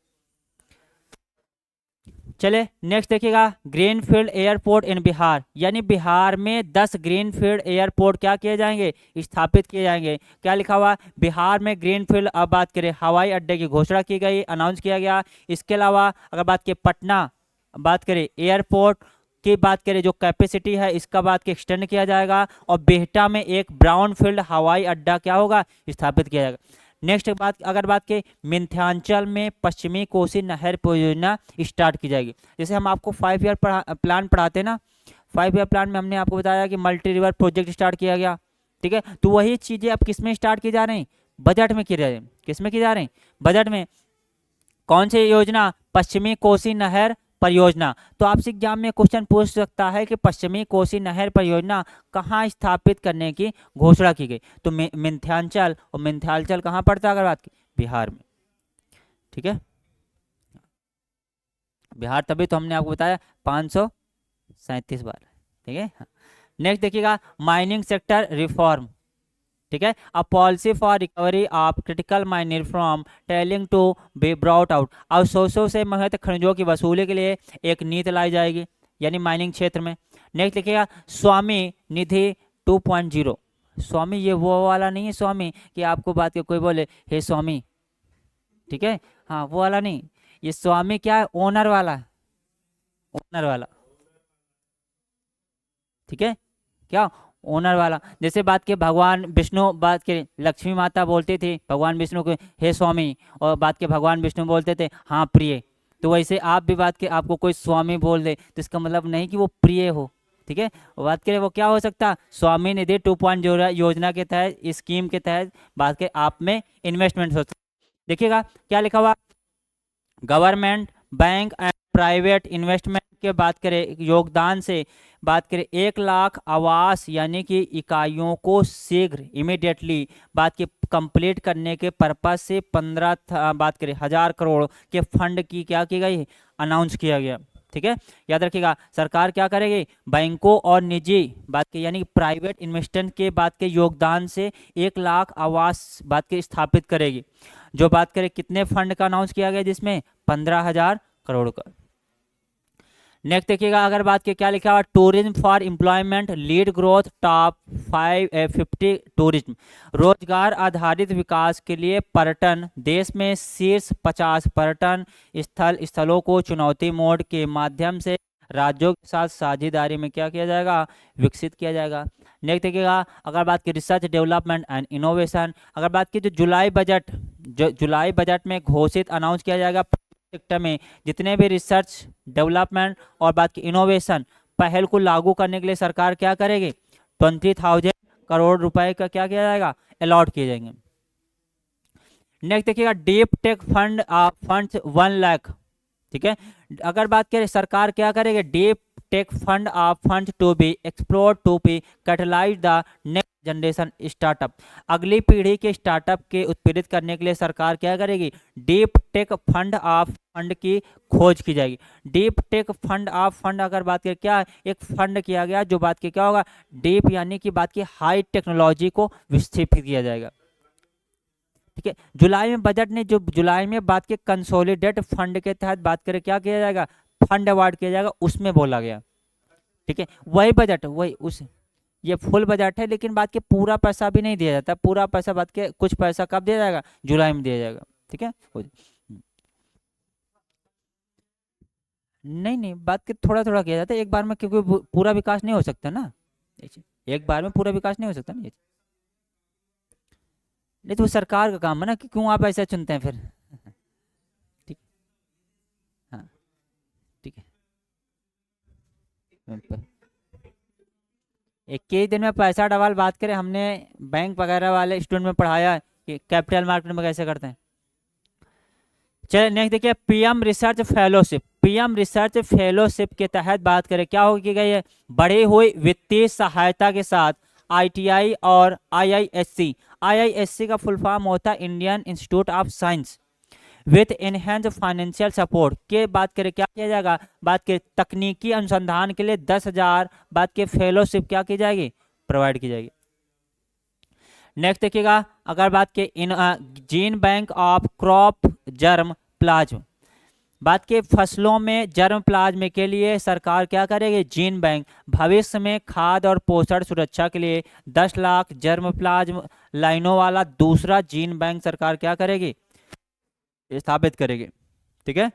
Speaker 1: चले नेक्स्ट देखिएगा, ग्रीनफील्ड एयरपोर्ट इन बिहार, यानी बिहार में 10 ग्रीनफील्ड एयरपोर्ट क्या किए जाएंगे, स्थापित किए जाएंगे। क्या लिखा हुआ, बिहार में ग्रीनफील्ड, अब बात करें हवाई अड्डे की घोषणा की गई, अनाउंस किया गया। इसके अलावा अगर बात करें पटना, बात करें एयरपोर्ट की बात करें जो कैपेसिटी है इसका बात के एक्सटेंड किया जाएगा, और बेहटा में एक ब्राउनफील्ड हवाई अड्डा क्या होगा, स्थापित किया जाएगा। नेक्स्ट बात अगर बात के विंध्याचल में पश्चिमी कोसी नहर परियोजना स्टार्ट की जाएगी। जैसे हम आपको 5 ईयर प्लान पढ़ाते ना, 5 ईयर प्लान में हमने आपको बताया कि मल्टी रिवर प्रोजेक्ट स्टार्ट किया गया, ठीक है। तो वही चीज़ें अब किस में स्टार्ट की जा रही हैं, बजट में की जा रही हैं। किस में की जा रही हैं, बजट में। कौन सी योजना, पश्चिमी कोसी नहर परियोजना। तो आपसे एग्जाम में क्वेश्चन पूछ सकता है कि पश्चिमी कोसी नहर परियोजना कहाँ स्थापित करने की घोषणा की गई, तो विंध्याचल, और विंध्याचल कहाँ पड़ता है अगर बात की, बिहार में, ठीक है। बिहार तभी तो हमने आपको बताया 537 बार, ठीक है। नेक्स्ट देखिएगा, माइनिंग सेक्टर रिफॉर्म, ठीक है। A policy for recovery of critical minor from tailing to be brought out. अवशोषों से महत्व खनिजों की वसूली के लिए एक नीति लाई जाएगी, यानी माइनिंग क्षेत्र में। नेक्स्ट लिखिएगा, स्वामी निधि 2.0। स्वामी ये वो वाला नहीं है स्वामी कि आपको बात के कोई बोले हे स्वामी, ठीक है, हाँ वो वाला नहीं। ये स्वामी क्या है, ओनर वाला, ओनर वाला, ठीक है, क्या, ओनर वाला। जैसे बात के भगवान विष्णु, बात के लक्ष्मी माता बोलती थी भगवान विष्णु को हे स्वामी, और बात के भगवान विष्णु बोलते थे हाँ प्रिय। तो वैसे आप भी बात के आपको कोई स्वामी बोल दे तो इसका मतलब नहीं कि वो प्रिय हो, ठीक है। बात करें वो क्या हो सकता, स्वामी निधि 2.0 योजना के तहत, स्कीम के तहत बात के आप में इन्वेस्टमेंट हो सकता। देखिएगा क्या लिखा हुआ, government bank and private investment के बात करें योगदान से, बात करें 1 लाख आवास यानी कि इकाइयों को शीघ्र इमीडिएटली बात की कंप्लीट करने के पर्पज से 15 बात करें 1000 करोड़ के फंड की क्या की गई, अनाउंस किया गया, ठीक है। याद रखिएगा सरकार क्या करेगी, बैंकों और निजी बात के यानी प्राइवेट इन्वेस्टमेंट के बात के योगदान से 1 लाख आवास बात के स्थापित करेगी। जो बात करें कितने फंड का अनाउंस किया गया, जिसमें 15,000 करोड़ का। नेक्स्ट देखिएगा अगर बात की क्या लिखा हुआ, tourism for employment lead growth top 50 tourism, रोजगार आधारित विकास के लिए पर्यटन देश में शीर्ष 50 पर्यटन स्थलों को चुनौती मोड के माध्यम से राज्यों के साथ साझेदारी में क्या किया जाएगा, विकसित किया जाएगा। नेक्स्ट देखिएगा अगर बात की रिसर्च डेवलपमेंट एंड इनोवेशन, अगर बात की जो जुलाई बजट में घोषित अनाउंस किया जाएगा सेक्टर में जितने भी रिसर्च डेवलपमेंट और बात की इनोवेशन पहल को लागू करने के लिए सरकार क्या करेगी, 20,000 करोड़ रुपए का क्या किया जाएगा, अलॉट किए जाएंगे। नेक्स्ट देखिएगा deep tech fund funds 1 lakh, ठीक है। अगर बात करें सरकार क्या करेगी, deep tech fund of funds to be explore to be catalyse the next generation startup, अगली पीढ़ी के स्टार्टअप के उत्प्रेरित करने के लिए सरकार क्या करेगी, deep tech fund of fund की खोज की जाएगी। Deep tech fund of fund अगर बात करें क्या एक फंड किया गया जो बात की क्या होगा, डीप यानी कि बात की हाई टेक्नोलॉजी को विकसित किया जाएगा, ठीक है। जुलाई में बजट ने जो जुलाई में बात के कंसोलिडेट फंड के तहत बात करें क्या किया जाएगा, फंड अवार्ड किया जाएगा, उसमें बोला गया, ठीक है। वही बजट वही उस ये फुल बजट है, लेकिन बात के पूरा पैसा भी नहीं दिया जाता, पूरा पैसा बात के कुछ पैसा कब दिया जाएगा, जुलाई में दिया जाएगा, ठीक है। नहीं नहीं बात के थोड़ा थोड़ा किया जाता है एक बार में, क्योंकि पूरा विकास नहीं हो सकता ना, एक बार में पूरा विकास नहीं हो सकता ना। नहीं तो सरकार का काम है ना, कि क्यों आप ऐसा चुनते हैं फिर ठीक, हाँ ठीक है। 21 दिन में पैसा डबल, बात करें हमने बैंक वगैरह वाले स्टूडेंट में पढ़ाया है कि कैपिटल मार्केट में कैसे करते हैं। चलिए नेक्स्ट देखिए PM research fellowship, PM research fellowship के तहत बात करें क्या हो की गई है, बढ़ी हुई वित्तीय सहायता के साथ आईटीआई और आईआईएससी, आईआईएससी का फुल फॉर्म होता है Indian institute of science, with enhance financial support के बात करें क्या किया जाएगा, बात करें तकनीकी अनुसंधान के लिए 10,000 बात के फेलोशिप क्या की जाएगी, प्रोवाइड की जाएगी। नेक्स्ट देखिएगा अगर बात के इन gene bank of crop germplasm, बात की फसलों में जर्म प्लाज्म के लिए सरकार क्या करेगी, जीन बैंक। भविष्य में खाद्य और पोषण सुरक्षा के लिए 10 लाख जर्म प्लाज्म लाइनों वाला दूसरा जीन बैंक सरकार क्या करेगी, स्थापित करेगी। ठीक है,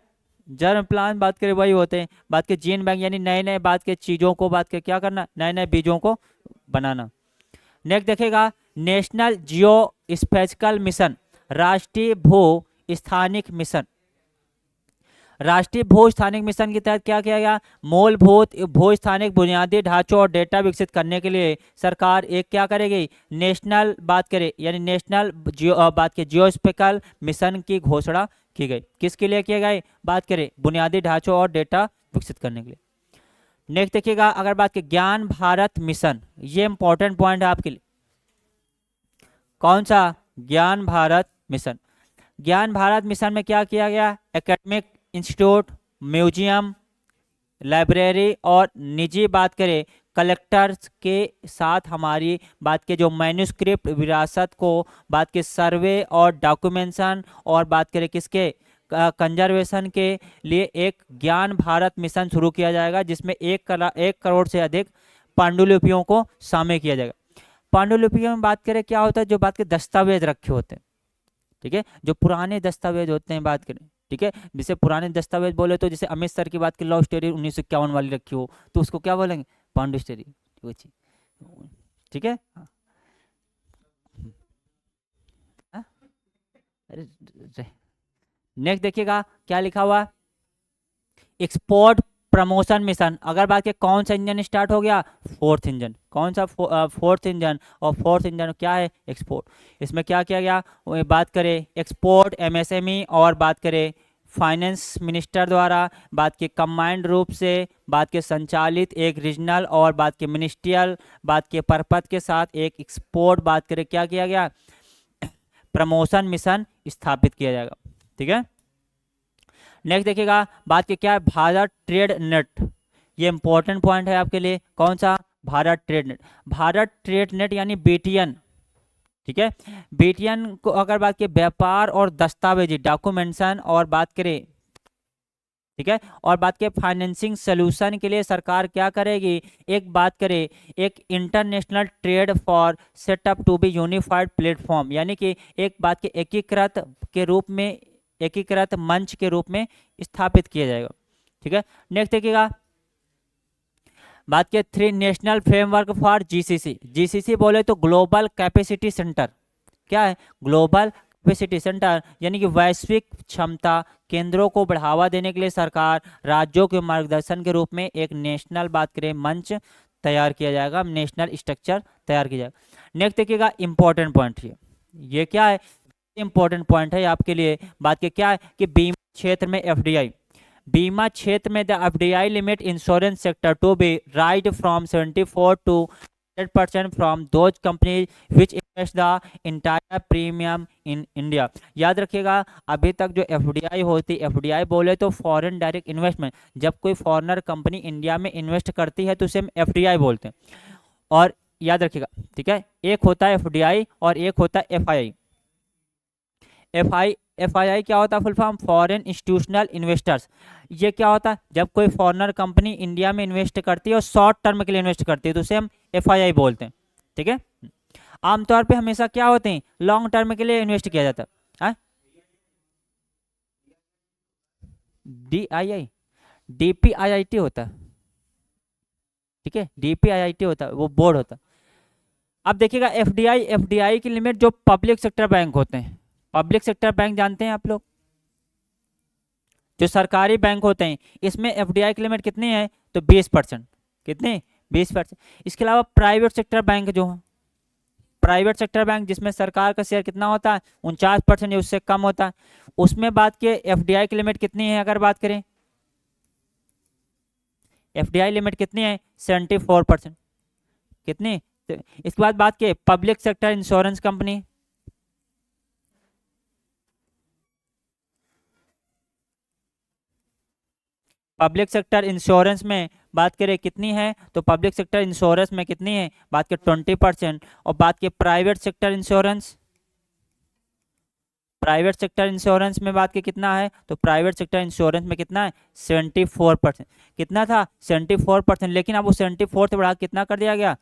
Speaker 1: जर्म प्लान बात करें वही होते हैं, बात के जीन बैंक यानी नए नए बात के चीजों को बात के क्या करना, नए नए बीजों को बनाना। नेक्स्ट देखेगा, नेशनल जियो स्पेटिकल मिशन, राष्ट्रीय भू स्थानिक मिशन। राष्ट्रीय भू स्थानिक मिशन के तहत क्या किया गया, मूलभूत भू स्थानिक बुनियादी ढांचों और डेटा विकसित करने के लिए सरकार एक क्या करेगी, नेशनल बात करें यानी नेशनल जियो बात के जियोस्पेटिकल मिशन की घोषणा की गई। किसके लिए किया गया, बात करें बुनियादी ढांचों और डेटा विकसित करने के लिए। नेक्स्ट देखिएगा, अगर बात करें ज्ञान भारत मिशन, ये इंपॉर्टेंट पॉइंट है आपके लिए। कौन सा, ज्ञान भारत मिशन। ज्ञान भारत मिशन में क्या किया गया, एकेडमिक इंस्टीट्यूट, म्यूजियम, लाइब्रेरी और निजी बात करें कलेक्टर्स के साथ हमारी बात के जो मैन्युस्क्रिप्ट विरासत को बात के सर्वे और डॉक्यूमेंटेशन और बात करें किसके कंजर्वेशन के लिए एक ज्ञान भारत मिशन शुरू किया जाएगा, जिसमें 1 करोड़ से अधिक पांडुलिपियों को शामिल किया जाएगा। पांडुलिपियों में बात करें क्या होता है, जो बात के दस्तावेज रखे होते हैं। ठीक है, जो पुराने दस्तावेज होते हैं बात करें, ठीक है, जिसे पुराने दस्तावेज बोले तो जैसे अमित सर की बात की लव स्टोरी 1951 वाली रखी हो तो उसको क्या बोलेंगे, पांडु स्टोरी। ठीक है, हाँ? अरे नेक्स्ट देखिएगा क्या लिखा हुआ, एक्सपोर्ट प्रमोशन मिशन। अगर बात के कौन सा इंजन स्टार्ट हो गया, फोर्थ इंजन। कौन सा, फोर्थ इंजन। और फोर्थ इंजन क्या है, एक्सपोर्ट। इसमें क्या किया गया, बात करें एक्सपोर्ट एमएसएमई और बात करें फाइनेंस मिनिस्टर द्वारा बात के कंबाइंड रूप से बात के संचालित एक रीजनल और बात के मिनिस्ट्रियल बात के पर्पज के साथ एक एक्सपोर्ट बात करें क्या किया गया, प्रमोशन मिशन स्थापित किया जाएगा। ठीक है, नेक्स्ट देखिएगा, बात की क्या है, भारत ट्रेड नेट। ये इंपॉर्टेंट पॉइंट है आपके लिए। कौन सा, Bharat trade net. Bharat trade net यानी बीटीएन। ठीक है, बीटीएन को अगर बात की व्यापार और दस्तावेजी डॉक्यूमेंटेशन और बात करें, ठीक है, और बात के फाइनेंसिंग सोल्यूशन के लिए सरकार क्या करेगी, एक बात करें एक international trade for set up to be unified platform, यानी कि एक बात के एकीकृत के रूप में, एकीकृत मंच के रूप में स्थापित किया जाएगा। ठीक है, नेक्स्ट देखिएगा, बात के 3 national framework for GCC. GCC बोले तो ग्लोबल कैपेसिटी सेंटर। क्या है, ग्लोबल कैपेसिटी सेंटर यानी कि वैश्विक क्षमता केंद्रों को बढ़ावा देने के लिए सरकार राज्यों के मार्गदर्शन के रूप में एक नेशनल बात करें मंच तैयार किया जाएगा, नेशनल स्ट्रक्चर तैयार किया जाएगा। नेक्स्ट देखिएगा इंपॉर्टेंट पॉइंट, ये क्या है, इंपॉर्टेंट पॉइंट है आपके लिए। बात के क्या है कि बीमा क्षेत्र में एफडीआई, बीमा क्षेत्र में the FDI limit insurance sector to be right from 74 to 100% from those company which invest the entire premium in India. याद रखिएगा, अभी तक जो एफडीआई होती, एफडीआई बोले तो फॉरेन डायरेक्ट इन्वेस्टमेंट, जब कोई फॉरेनर कंपनी इंडिया में इन्वेस्ट करती है तो उसे हम एफडीआई बोलते हैं। और याद रखिएगा, ठीक है, एक होता है एफडीआई और एक होता है एफआईआई। एफआईआई क्या होता है, full form foreign institutional investors. ये क्या होता है, जब कोई फॉरेनर कंपनी इंडिया में इन्वेस्ट करती है और शॉर्ट टर्म के लिए इन्वेस्ट करती है तो उसे हम एफआईआई बोलते हैं। ठीक है, आमतौर पे हमेशा क्या होते हैं, लॉन्ग टर्म के लिए इन्वेस्ट किया जाता है। डीआईआई, डीपीआईआईटी होता है। ठीक है, डीपीआईआईटी होता है, वो बोर्ड होता है। अब देखिएगा एफडीआई की लिमिट जो पब्लिक सेक्टर बैंक होते हैं, पब्लिक सेक्टर बैंक जानते हैं आप लोग, जो सरकारी बैंक होते हैं, इसमें एफडीआई की लिमिट कितनी है, तो 20%। कितनी, 20%। इसके अलावा प्राइवेट सेक्टर बैंक जो है, प्राइवेट सेक्टर बैंक जिसमें सरकार का शेयर कितना होता है, 49% या उससे कम होता है, उसमें बात की एफडीआई की लिमिट कितनी है, अगर बात करें एफडीआई लिमिट कितनी है, 74%। कितनी, तो इसके बाद बात की public sector insurance company, public sector insurance में बात करें कितनी है, तो पब्लिक सेक्टर इंश्योरेंस में कितनी है, बात करें 20%। और बात करें private sector insurance, private sector insurance में बात की कितना है, तो प्राइवेट सेक्टर इंश्योरेंस में कितना है 74%। कितना था 74%, लेकिन अब वो 74 से बढ़ा के कितना कर दिया गया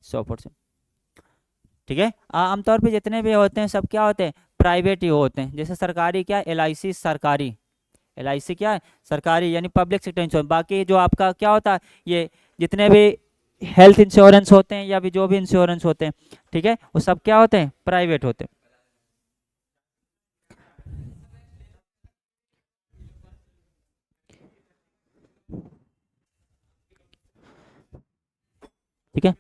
Speaker 1: 100%। ठीक है, आमतौर पे जितने भी होते हैं सब क्या होते हैं प्राइवेट ही होते हैं। जैसे सरकारी क्या LIC सरकारी, LIC क्या है सरकारी यानी पब्लिक सेक्टर इंश्योरेंस। बाकी जो आपका क्या होता है ये जितने भी हेल्थ इंश्योरेंस होते हैं या भी जो भी इंश्योरेंस होते हैं, ठीक है, वो सब क्या होते हैं प्राइवेट होते हैं। ठीक है,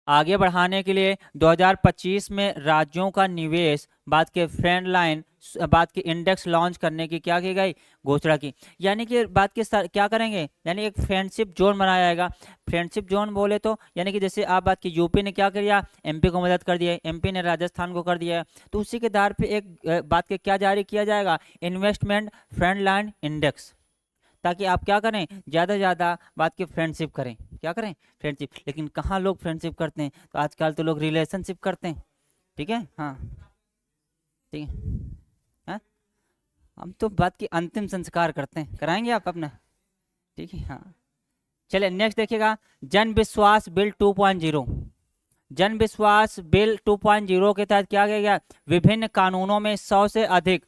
Speaker 1: आगे बढ़ाने के लिए 2025 में राज्यों का निवेश बात के फ्रेंड लाइन बात की इंडेक्स लॉन्च करने की क्या की गई घोषणा की। यानी कि बात की क्या करेंगे, यानी एक फ्रेंडशिप जोन बनाया जाएगा। फ्रेंडशिप जोन बोले तो यानी कि जैसे आप बात की यूपी ने क्या किया MP को मदद कर दिया, MP ने राजस्थान को कर दिया है, तो उसी के आधार पे एक बात के क्या जारी किया जाएगा इन्वेस्टमेंट फ्रेंड लाइन इंडेक्स, ताकि आप क्या करें ज़्यादा से ज़्यादा बात की फ्रेंडशिप करें। क्या करें फ्रेंडशिप, लेकिन कहाँ लोग फ्रेंडशिप करते हैं, तो आजकल तो लोग रिलेशनशिप करते हैं। ठीक है, हाँ ठीक है, हाँ हम तो बात की अंतिम संस्कार करते हैं, कराएंगे आप अपना। ठीक है, हाँ चलिए नेक्स्ट देखिएगा, जन विश्वास बिल 2.0। जन विश्वास बिल 2.0 के तहत क्या किया गया, विभिन्न कानूनों में 100 से अधिक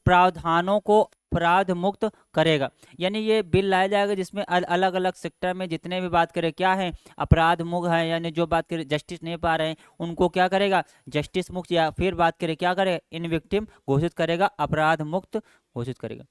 Speaker 1: प्रावधानों को अपराध मुक्त करेगा। यानी ये बिल लाया जाएगा जिसमें अलग अलग सेक्टर में जितने भी बात करें क्या है अपराध मुक्त है, यानी जो बात करें जस्टिस नहीं पा रहे हैं उनको क्या करेगा जस्टिस मुक्त, या फिर बात करें क्या करेगा इन विक्टिम घोषित करेगा, अपराध मुक्त घोषित करेगा।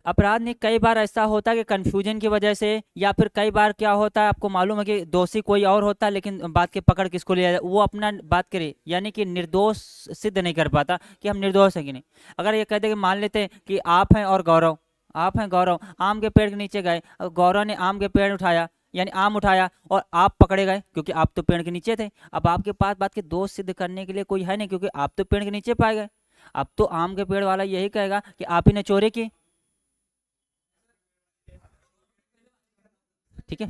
Speaker 1: अपराध नहीं, कई बार ऐसा होता है कि कंफ्यूजन की वजह से, या फिर कई बार क्या होता है आपको मालूम है कि दोषी कोई और होता है लेकिन बात के पकड़ किसको लिया जाए, वो अपना बात करे, यानी कि निर्दोष सिद्ध नहीं कर पाता कि हम निर्दोष हैं कि नहीं। अगर ये कहते कि मान लेते हैं कि आप हैं और गौरव, आप हैं गौरव, आम के पेड़ के नीचे गए, गौरव ने आम के पेड़ उठाया, यानी आम उठाया और आप पकड़े गए क्योंकि आप तो पेड़ के नीचे थे। अब आपके पास बात के दोष सिद्ध करने के लिए कोई है नहीं, क्योंकि आप तो पेड़ के नीचे पाए गए। अब तो आम के पेड़ वाला यही कहेगा कि आप ही ने चोरी की। ठीक है,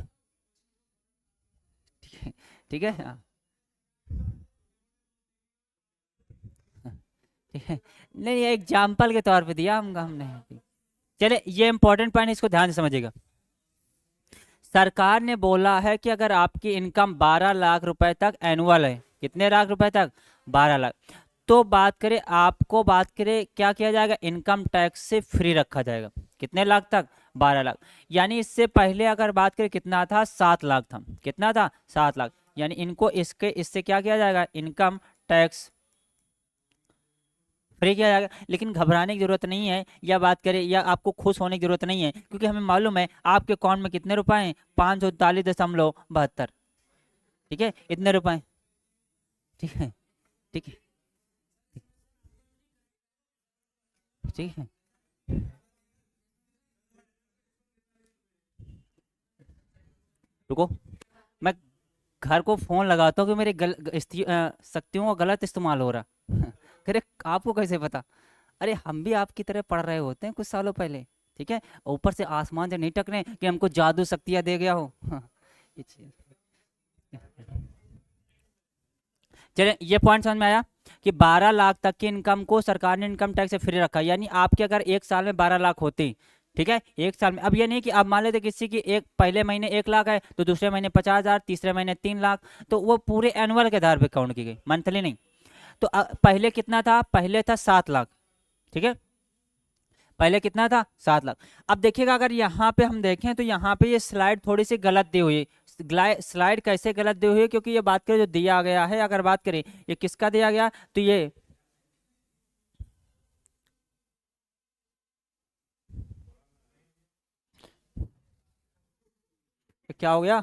Speaker 1: ठीक है, ठीक है, हाँ, ठीक है। नहीं, ये एग्जाम्पल के तौर पे दिया हमने। चले, ये इंपॉर्टेंट पॉइंट, इसको ध्यान से समझिएगा। सरकार ने बोला है कि अगर आपकी इनकम 12 लाख रुपए तक एनुअल है, कितने लाख रुपए तक, 12 लाख, तो बात करें आपको, बात करें क्या किया जाएगा, इनकम टैक्स से फ्री रखा जाएगा। कितने लाख तक, 12 लाख। यानी इससे पहले अगर बात करें कितना था, 7 लाख था, कितना था, 7 लाख। यानी इनको इसके इससे क्या किया जाएगा, इनकम टैक्स फ्री किया जाएगा। लेकिन घबराने की जरूरत नहीं है, या बात करें या आपको खुश होने की जरूरत नहीं है, क्योंकि हमें मालूम है आपके अकाउंट में कितने रुपए हैं, 543.72। ठीक है, इतने रुपए। ठीक है, ठीक है, ठीक है। रुको, मैं घर को फोन लगाता हूँ कि मेरे शक्तियों का गलत इस्तेमाल हो रहा। अरे आपको कैसे पता? अरे हम भी आपकी तरह पढ़ रहे होते हैं कुछ सालों पहले। ठीक है, ऊपर से आसमान से नहीं टकरे कि हमको जादू शक्तियां दे गया हो। ये चीज़। चलिए, ये पॉइंट समझ में आया कि 12 लाख तक की इनकम को सरकार ने इनकम टैक्स से फ्री रखा। यानी आपके अगर एक साल में 12 लाख होती, ठीक है, एक साल में, अब ये नहीं कि आप मान लेते किसी की एक पहले महीने 1 लाख है तो दूसरे महीने 50,000, तीसरे महीने 3 लाख, तो वो पूरे एनुअल के आधार पर काउंट की गई, मंथली नहीं। तो पहले कितना था, पहले था 7 लाख। ठीक है, पहले कितना था, 7 लाख। अब देखिएगा अगर यहाँ पे हम देखें तो यहाँ पे ये स्लाइड थोड़ी सी गलत दी हुई है। स्लाइड कैसे गलत दी हुई है, क्योंकि ये बात करें जो दिया गया है, अगर बात करें ये किसका दिया गया, तो ये क्या हो गया,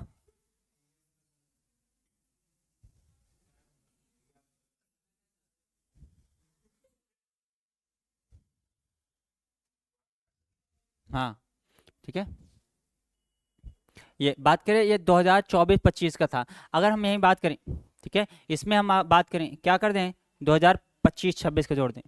Speaker 1: हाँ, ठीक है। ये बात करें, ये 2024-25 का था। अगर हम यही बात करें, ठीक है, इसमें हम बात करें क्या कर दें, 2025-26 का जोड़ दें।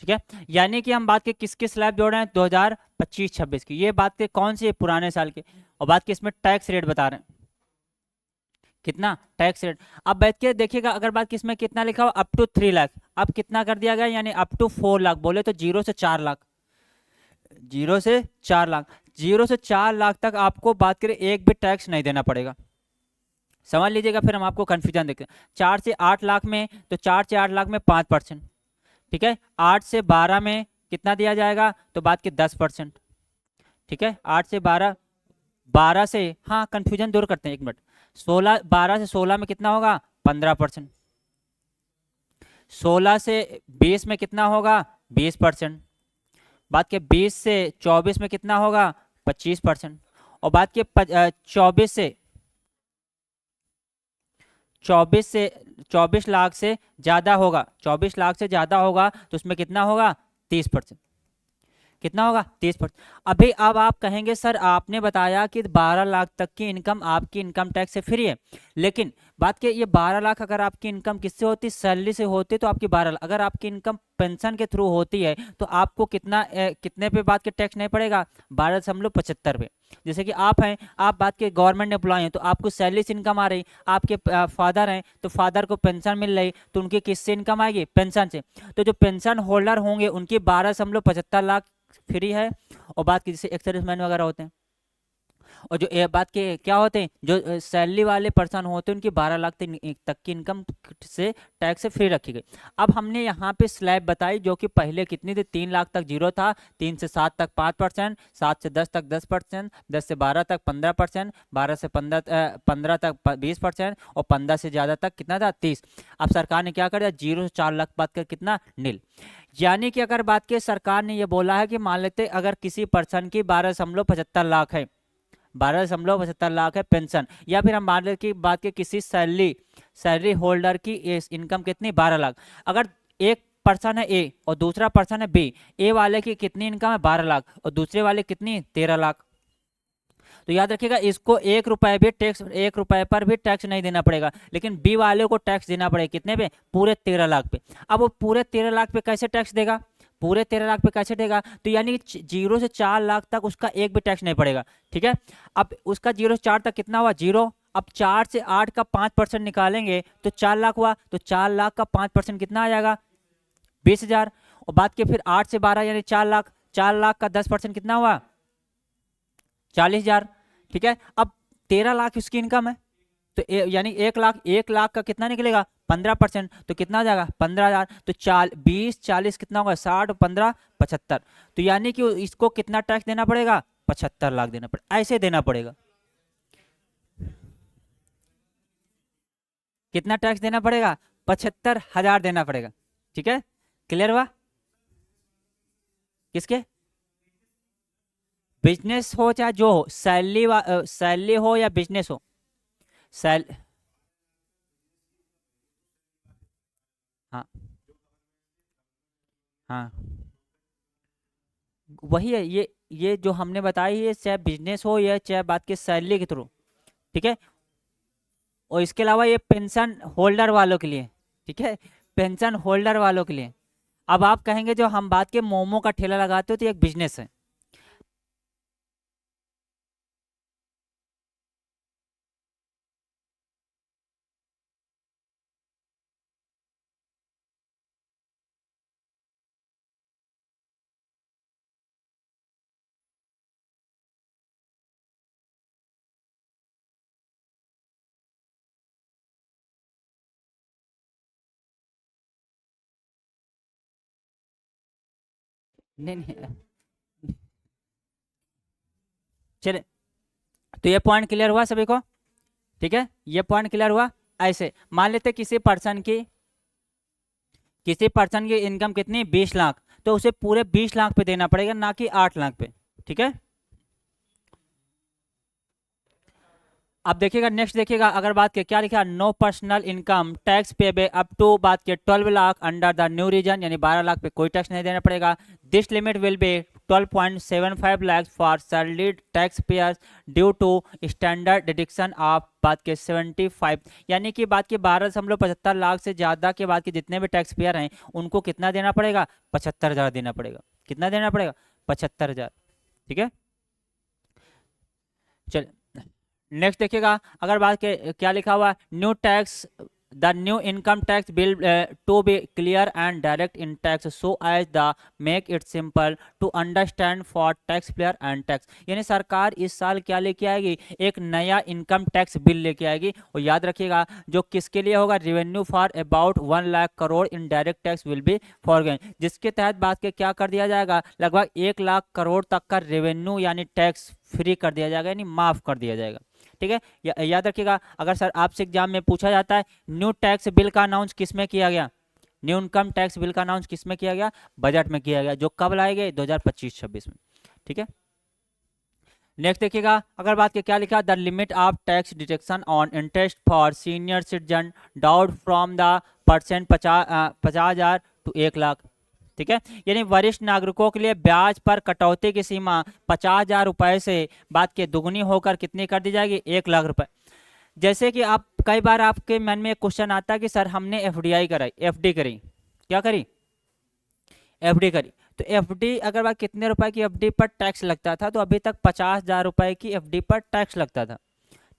Speaker 1: ठीक है, यानी कि हम बात के किसके स्लैब जोड़ रहे हैं, 2025-26 की। ये बात के कौन सी है, पुराने साल के। और बात की इसमें टैक्स रेट बता रहे हैं, कितना टैक्स रेट। अब बैठ के देखिएगा, अगर बात किसमें कितना लिखा हो, अप टू 3 लाख, अब कितना कर दिया गया, यानी अप टू 4 लाख, बोले तो 0 से 4 लाख, 0 से 4 लाख, 0 से 4 लाख तक आपको बात करें एक भी टैक्स नहीं देना पड़ेगा। समझ लीजिएगा, फिर हम आपको कंफ्यूजन देखते हैं। 4 से 8 लाख में, तो 4 से 8 लाख में 5%। ठीक है, 8 से 12 में कितना दिया जाएगा, तो बात की 10%। ठीक है, 8 से 12, 12 से, हाँ कंफ्यूजन दूर करते हैं एक मिनट, 16, 12 से 16 में कितना होगा, 15%। 16 से 20 में कितना होगा, 20%। बात के 20 से 24 में कितना होगा, 25%। और बात के 24 लाख से ज्यादा होगा, 24 लाख से ज्यादा होगा तो उसमें कितना होगा, 30%। कितना होगा, 30%। अभी अब आप कहेंगे सर आपने बताया कि 12 लाख तक की इनकम आपकी इनकम टैक्स से फ्री है, लेकिन बात के ये 12 लाख अगर आपकी इनकम किससे होती, सैलरी से होती, तो आपकी 12 लाख, अगर आपकी इनकम पेंशन के थ्रू होती है तो आपको कितने पे बात के टैक्स नहीं पड़ेगा, 12.75 पे। जैसे कि आप हैं, आप बात के गवर्नमेंट एम्प्लॉय हैं, तो आपको सैलरी से इनकम आ रही, आपके फादर हैं तो फादर को पेंशन मिल रही, तो उनकी किससे इनकम आएगी, पेंशन से। तो जो पेंशन होल्डर होंगे उनकी 12.75 लाख फ्री है। और बात की जैसे एक्स सर्विसमैन वगैरह होते हैं, और जो ये बात के क्या होते हैं, जो सैलरी वाले पर्सन होते हैं उनकी 12 लाख तक की इनकम से टैक्स से फ्री रखी गई। अब हमने यहाँ पे स्लैब बताई जो कि पहले कितनी थी, 3 लाख तक जीरो था, 3 से 7 तक 5%, 7 से 10 तक 10%, 10 से 12 तक 15%, 12 से 15 तक 20% और 15 से ज़्यादा तक कितना था 30। अब सरकार ने क्या कर दिया, 0 से 4 लाख बात कर कितना नील। यानी कि अगर बात की सरकार ने ये बोला है कि मान लेते अगर किसी पर्सन की 12.75 लाख है, 12.75 लाख है पेंशन, या फिर हम मान लेते कि बात के किसी सैलरी होल्डर की इनकम कितनी 12 लाख। अगर एक पर्सन है ए और दूसरा पर्सन है बी, ए वाले की कितनी इनकम है 12 लाख और दूसरे वाले कितनी 13 लाख, तो याद रखिएगा इसको 1 रुपए पर भी टैक्स नहीं देना पड़ेगा, लेकिन बी वाले को टैक्स देना पड़ेगा कितने पे, पूरे 13 लाख पे। अब वो पूरे 13 लाख पे कैसे टैक्स देगा, पूरे 13 लाख पे कैसे देगा, तो यानी कि 0 से 4 लाख तक उसका एक भी टैक्स नहीं पड़ेगा। ठीक है, अब उसका 0 से 4 तक कितना हुआ 0। अब 4 से 8 का 5% निकालेंगे तो 4 लाख हुआ, तो 4 लाख का 5% कितना आ जाएगा 20,000। और बात की फिर 8 से 12 यानी 4 लाख, 4 लाख का 10% कितना हुआ 40,000। ठीक है, अब 13 लाख उसकी इनकम है, तो यानी 1 लाख का कितना निकलेगा 15%, तो कितना आ जाएगा 15,000। तो 20 40 कितना होगा 60, 15 75, तो यानी कि इसको कितना टैक्स देना पड़ेगा 75 लाख देना पड़ेगा, ऐसे देना पड़ेगा। कितना टैक्स देना पड़ेगा 75,000 देना पड़ेगा। ठीक है, क्लियर हुआ, किसके, बिजनेस हो चाहे जो हो, सैलरी हो या बिजनेस हो, सैल हाँ हाँ वही है, ये जो हमने बताई है चाहे बिजनेस हो या चाहे बात की सैलरी के थ्रू। ठीक है, और इसके अलावा ये पेंशन होल्डर वालों के लिए। ठीक है, पेंशन होल्डर वालों के लिए। अब आप कहेंगे जो हम बात के मोमो का ठेला लगाते हो तो ये एक बिजनेस है। नहीं नहीं, चले, तो ये पॉइंट क्लियर हुआ सभी को। ठीक है, ये पॉइंट क्लियर हुआ। ऐसे मान लेते किसी पर्सन की इनकम कितनी 20 लाख, तो उसे पूरे 20 लाख पे देना पड़ेगा ना कि 8 लाख पे। ठीक है, अब देखिएगा नेक्स्ट, देखिएगा अगर बात के क्या लिखा, no personal income tax pay up to बात के 12 lakh under the new region, यानी 12 लाख पे कोई टैक्स नहीं देना पड़ेगा। This limit will be 12.75 lakh for salaried tax payers due to standard deduction of बात के 75, यानी कि बात के 12.75 लाख से ज़्यादा के बाद के जितने भी टैक्स पेयर हैं उनको कितना देना पड़ेगा 75,000 देना पड़ेगा। कितना देना पड़ेगा 75,000। ठीक है, चल नेक्स्ट देखिएगा अगर बात के क्या लिखा हुआ, new tax the new income tax bill to be clear and direct in tax so as the make it simple to understand for tax payer and tax, यानी सरकार इस साल क्या लेके आएगी, एक नया इनकम टैक्स बिल लेके आएगी। और याद रखिएगा जो किसके लिए होगा, revenue for about 1 lakh crore in direct tax will be forgone, जिसके तहत बात के क्या कर दिया जाएगा, लगभग 1 लाख करोड़ तक का रेवेन्यू यानी टैक्स फ्री कर दिया जाएगा, यानी माफ कर दिया जाएगा। ठीक है, याद रखिएगा अगर सर आपसे एग्जाम में पूछा जाता है न्यू टैक्स बिल का अनाउंस किस में किया गया, न्यू इनकम टैक्स बिल का अनाउंस किस में किया गया, बजट में किया गया, जो कब लाए गए 2025-26 में। ठीक है, नेक्स्ट देखिएगा अगर बात की क्या लिखा, the limit of tax deduction on interest for senior citizen doubt from the percent 50,000 to 1 lakh. ठीक है, यानी वरिष्ठ नागरिकों के लिए ब्याज पर कटौती की सीमा 50,000 रुपए से बात के दुगनी होकर कितनी कर दी जाएगी 1 लाख रुपए। जैसे कि आप कई बार आपके मन में एक क्वेश्चन आता है कि सर हमने एफडीआई कराई, एफडी करी, क्या करी एफडी करी, तो एफडी अगर बात कितने रुपए की एफडी पर टैक्स लगता था, तो अभी तक 50,000 रुपए की एफडी पर टैक्स लगता था।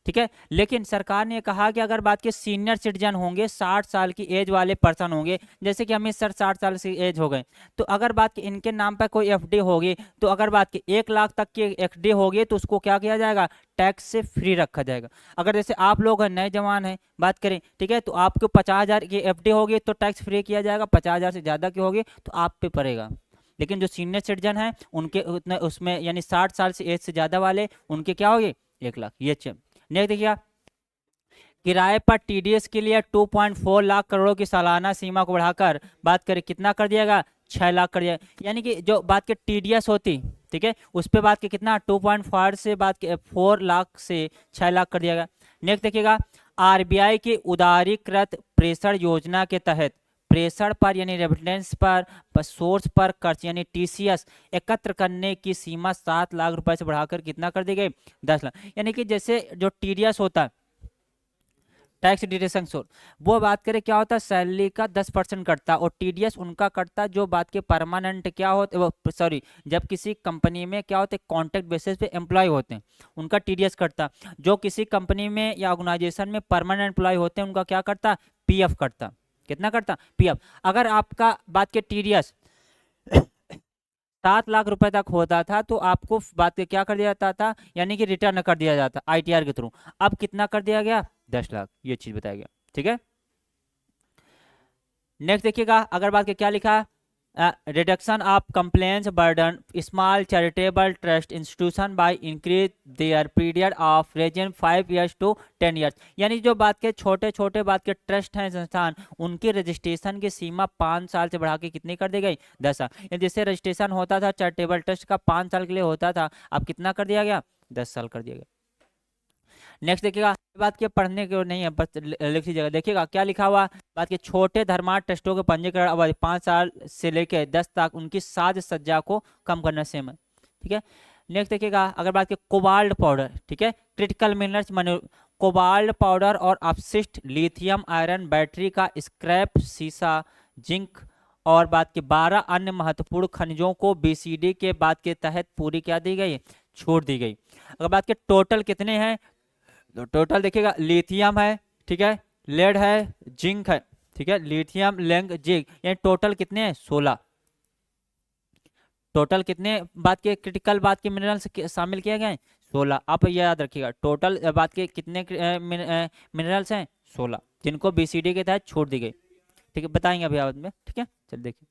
Speaker 1: ठीक है। लेकिन सरकार ने कहा कि अगर बात की सीनियर सिटीजन होंगे, 60 साल की एज वाले पर्सन होंगे, जैसे कि अमित सर 60 साल की एज हो गए, तो अगर बात की इनके नाम पर कोई एफडी होगी, तो अगर बात की 1 लाख तक की एफडी होगी तो उसको क्या किया जाएगा, टैक्स से फ्री रखा जाएगा। अगर जैसे आप लोग हैं, नए जवान हैं, बात करें, ठीक है, तो आपको 50,000 की एफडी होगी तो टैक्स फ्री किया जाएगा, 50,000 से ज़्यादा की होगी तो आप पे पड़ेगा। लेकिन जो सीनियर सिटीजन हैं उनके उतने उसमें यानी 60 साल से एज से ज़्यादा वाले, उनके क्या होगी, 1 लाख। ये नेक्स्ट देखिए, किराए पर टीडीएस के लिए 2.4 लाख करोड़ की सालाना सीमा को बढ़ाकर बात करें कितना कर दिएगा, 6 लाख कर दिया। यानी कि जो बात की टीडीएस होती, ठीक है, उस पर बात की कितना 2.4 से बात के 4 लाख से 6 लाख कर दिया गया। नेक्स्ट देखिएगा, आरबीआई की उदारीकृत प्रेषण योजना के तहत प्रेषण पर यानी रेमिटेंस पर सोर्स पर खर्च यानी टीसीएस एकत्र करने की सीमा 7 लाख रुपए से बढ़ाकर कितना कर दी गई, 10 लाख। यानी कि जैसे जो टीडीएस होता है, टैक्स डिडक्शन सोर्स, वो बात करें क्या होता है, सैलरी का 10% कटता है, और टीडीएस उनका कटता जो बात के परमानेंट क्या होते, वो सॉरी, जब किसी कंपनी में क्या होते, कॉन्ट्रैक्ट बेसिस पे एम्प्लॉय होते हैं उनका टीडीएस कटता। जो किसी कंपनी में या ऑर्गेनाइजेशन में परमानेंट एम्प्लॉय होते हैं उनका क्या करता, पीएफ कटता। कितना करता, पीएफ। अगर आपका बात के टीडीएस 7 लाख रुपए तक होता था तो आपको बात क्या कर दिया जाता था, यानी कि रिटर्न कर दिया जाता आईटीआर के थ्रू। अब कितना कर दिया गया, 10 लाख। ये चीज बताया गया, ठीक है। नेक्स्ट देखिएगा, अगर बात के क्या लिखा, reduction of complaints burden small charitable trust institution by increase their period of region 5 years to 10 years. यानी जो बात के छोटे छोटे बात के ट्रस्ट हैं, संस्थान, उनकी रजिस्ट्रेशन की सीमा 5 साल से बढ़ा के कितनी कर दी गई, 10 साल। जैसे रजिस्ट्रेशन होता था चैरिटेबल ट्रस्ट का 5 साल के लिए होता था, अब कितना कर दिया गया, 10 साल कर दिया गया। नेक्स्ट देखिएगा, बात की पढ़ने की नहीं है, बस लिख लीजिएगा। देखिएगा क्या लिखा हुआ, बात की छोटे धर्मार्थ ट्रस्टों के पंजीकरण अवधि 5 साल से लेकर 10 तक उनकी साज सज्जा को कम करना सेम है, ठीक है। नेक्स्ट देखिएगा, अगर बात की कोबाल्ट पाउडर, ठीक है, critical minerals Manu cobalt powder और अपशिष्ट लिथियम आयरन बैटरी का स्क्रैप सीसा जिंक और बात की 12 अन्य महत्वपूर्ण खनिजों को बीसीडी के बाद के तहत पूरी क्या दी गई, छोड़ दी गई। अगर बात की टोटल कितने हैं, तो टोटल देखिएगा, लिथियम है, ठीक है, लेड है, जिंक है, ठीक है, लिथियम लेंग जिंक, यानी टोटल कितने हैं, 16। टोटल कितने बात के क्रिटिकल बात के मिनरल्स शामिल किए गए, 16। आप ये याद रखिएगा, टोटल बात के कितने मिनरल्स हैं, 16, जिनको बीसीडी के तहत छूट दी गई, ठीक है, बताएंगे अभी बाद में, ठीक है। चल देखिए,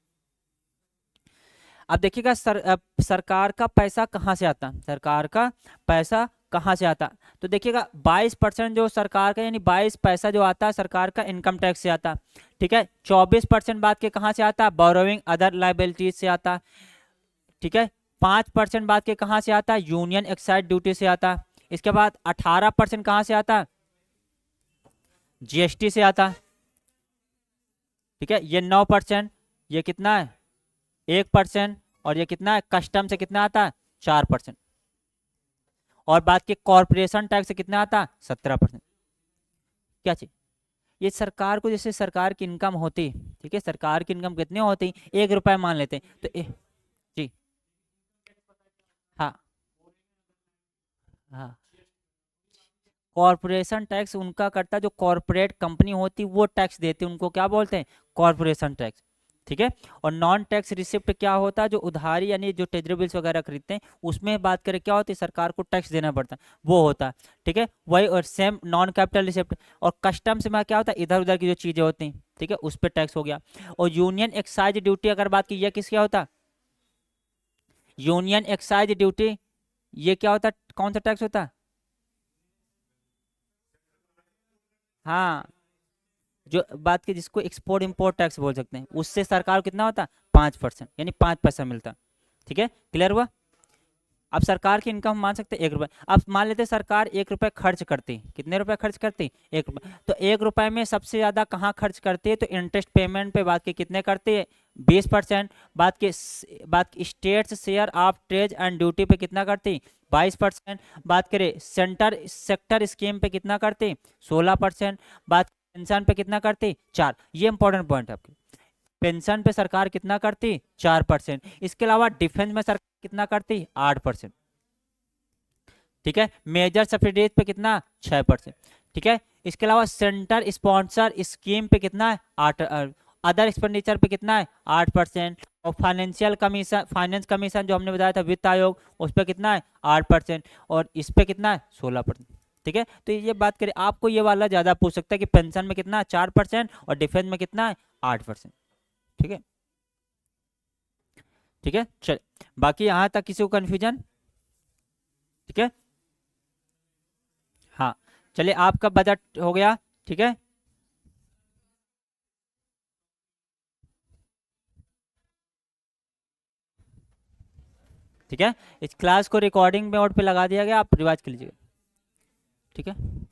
Speaker 1: अब देखिएगा सरकार का पैसा कहाँ से आता, सरकार का पैसा कहाँ से आता, तो देखिएगा 22% जो सरकार का यानी 22 पैसा जो आता है सरकार का इनकम टैक्स से आता, ठीक है। 24% बात के कहाँ से आता, बोरोइंग अदर लाइबिलिटीज से आता, ठीक है। 5% बात के कहाँ से आता, यूनियन एक्साइज ड्यूटी से आता। इसके बाद 18% कहाँ से आता, जीएसटी से आता, ठीक है। ये 9%, ये कितना है, 1%, और ये कितना है, कस्टम से कितना आता है, 4%। और बात की कॉर्पोरेशन टैक्स से कितना आता, 17%। क्या चाहिए, ये सरकार को, जैसे सरकार की इनकम होती, ठीक है, सरकार की इनकम कितनी होती, 1 रुपए मान लेते हैं तो जी हाँ हाँ, कॉर्पोरेशन टैक्स उनका करता, जो कॉर्पोरेट कंपनी होती वो टैक्स देती, उनको क्या बोलते हैं, कॉर्पोरेशन टैक्स, ठीक है। और नॉन टैक्स रिसिप्ट क्या होता है, जो उधारी यानी जो ट्रेजरी बिल्स वगैरह खरीदते हैं उसमें बात करें क्या होती है, सरकार को टैक्स देना पड़ता है, वो होता है, ठीक है, वही। और सेम नॉन कैपिटल रिसिप्ट। और कस्टम्स में क्या होता है, इधर उधर की जो चीज़ें होती हैं, ठीक है, उस पर टैक्स हो गया। और यूनियन एक्साइज ड्यूटी अगर बात की, यह किसका होता, यूनियन एक्साइज ड्यूटी, ये क्या होता, कौन सा टैक्स होता, हाँ, जो बात की जिसको एक्सपोर्ट इंपोर्ट टैक्स बोल सकते हैं, उससे सरकार को कितना होता, 5%, यानी 5 पैसा मिलता, ठीक है, क्लियर हुआ। अब सरकार की इनकम मान सकते हैं 1 रुपए। अब मान लेते सरकार 1 रुपए खर्च करती, कितने रुपए खर्च करती, 1 रुपए। तो 1 रुपए में सबसे ज्यादा कहाँ खर्च करती है, तो इंटरेस्ट पेमेंट पे बात की कितने करती है, 20%। बात की states share of trade and duty पे कितना करती, 22%। बात करें सेक्टर स्कीम पे कितना करती, 16%। बात पेंशन पे कितना करती, 4। ये इंपॉर्टेंट पॉइंट है आपके, पेंशन पे सरकार कितना करती, 4%। इसके अलावा डिफेंस में सरकार कितना करती, 8%। ठीक है। मेजर सब्सिडीज पे कितना 6%। ठीक है। इसके अलावा सेंटर स्पॉन्सर स्कीम पे कितना है 8, अदर एक्सपेंडिचर पे कितना है 8%, और फाइनेंशियल कमीशन, फाइनेंस कमीशन जो हमने बताया था वित्त आयोग, उस पर कितना है 8%, और इस पे कितना है 16%। ठीक है। तो ये बात करें, आपको ये वाला ज़्यादा पूछ सकता है कि पेंशन में कितना है 4% और डिफेंस में कितना है 8%। ठीक है। ठीक है। चल, बाकी यहाँ तक किसी को कन्फ्यूजन? ठीक है। हाँ, चलिए आपका बजट हो गया। ठीक है। ठीक है। इस क्लास को रिकॉर्डिंग मोड पे लगा दिया गया, आप रिवाइज कर लीजिएगा। ठीक है।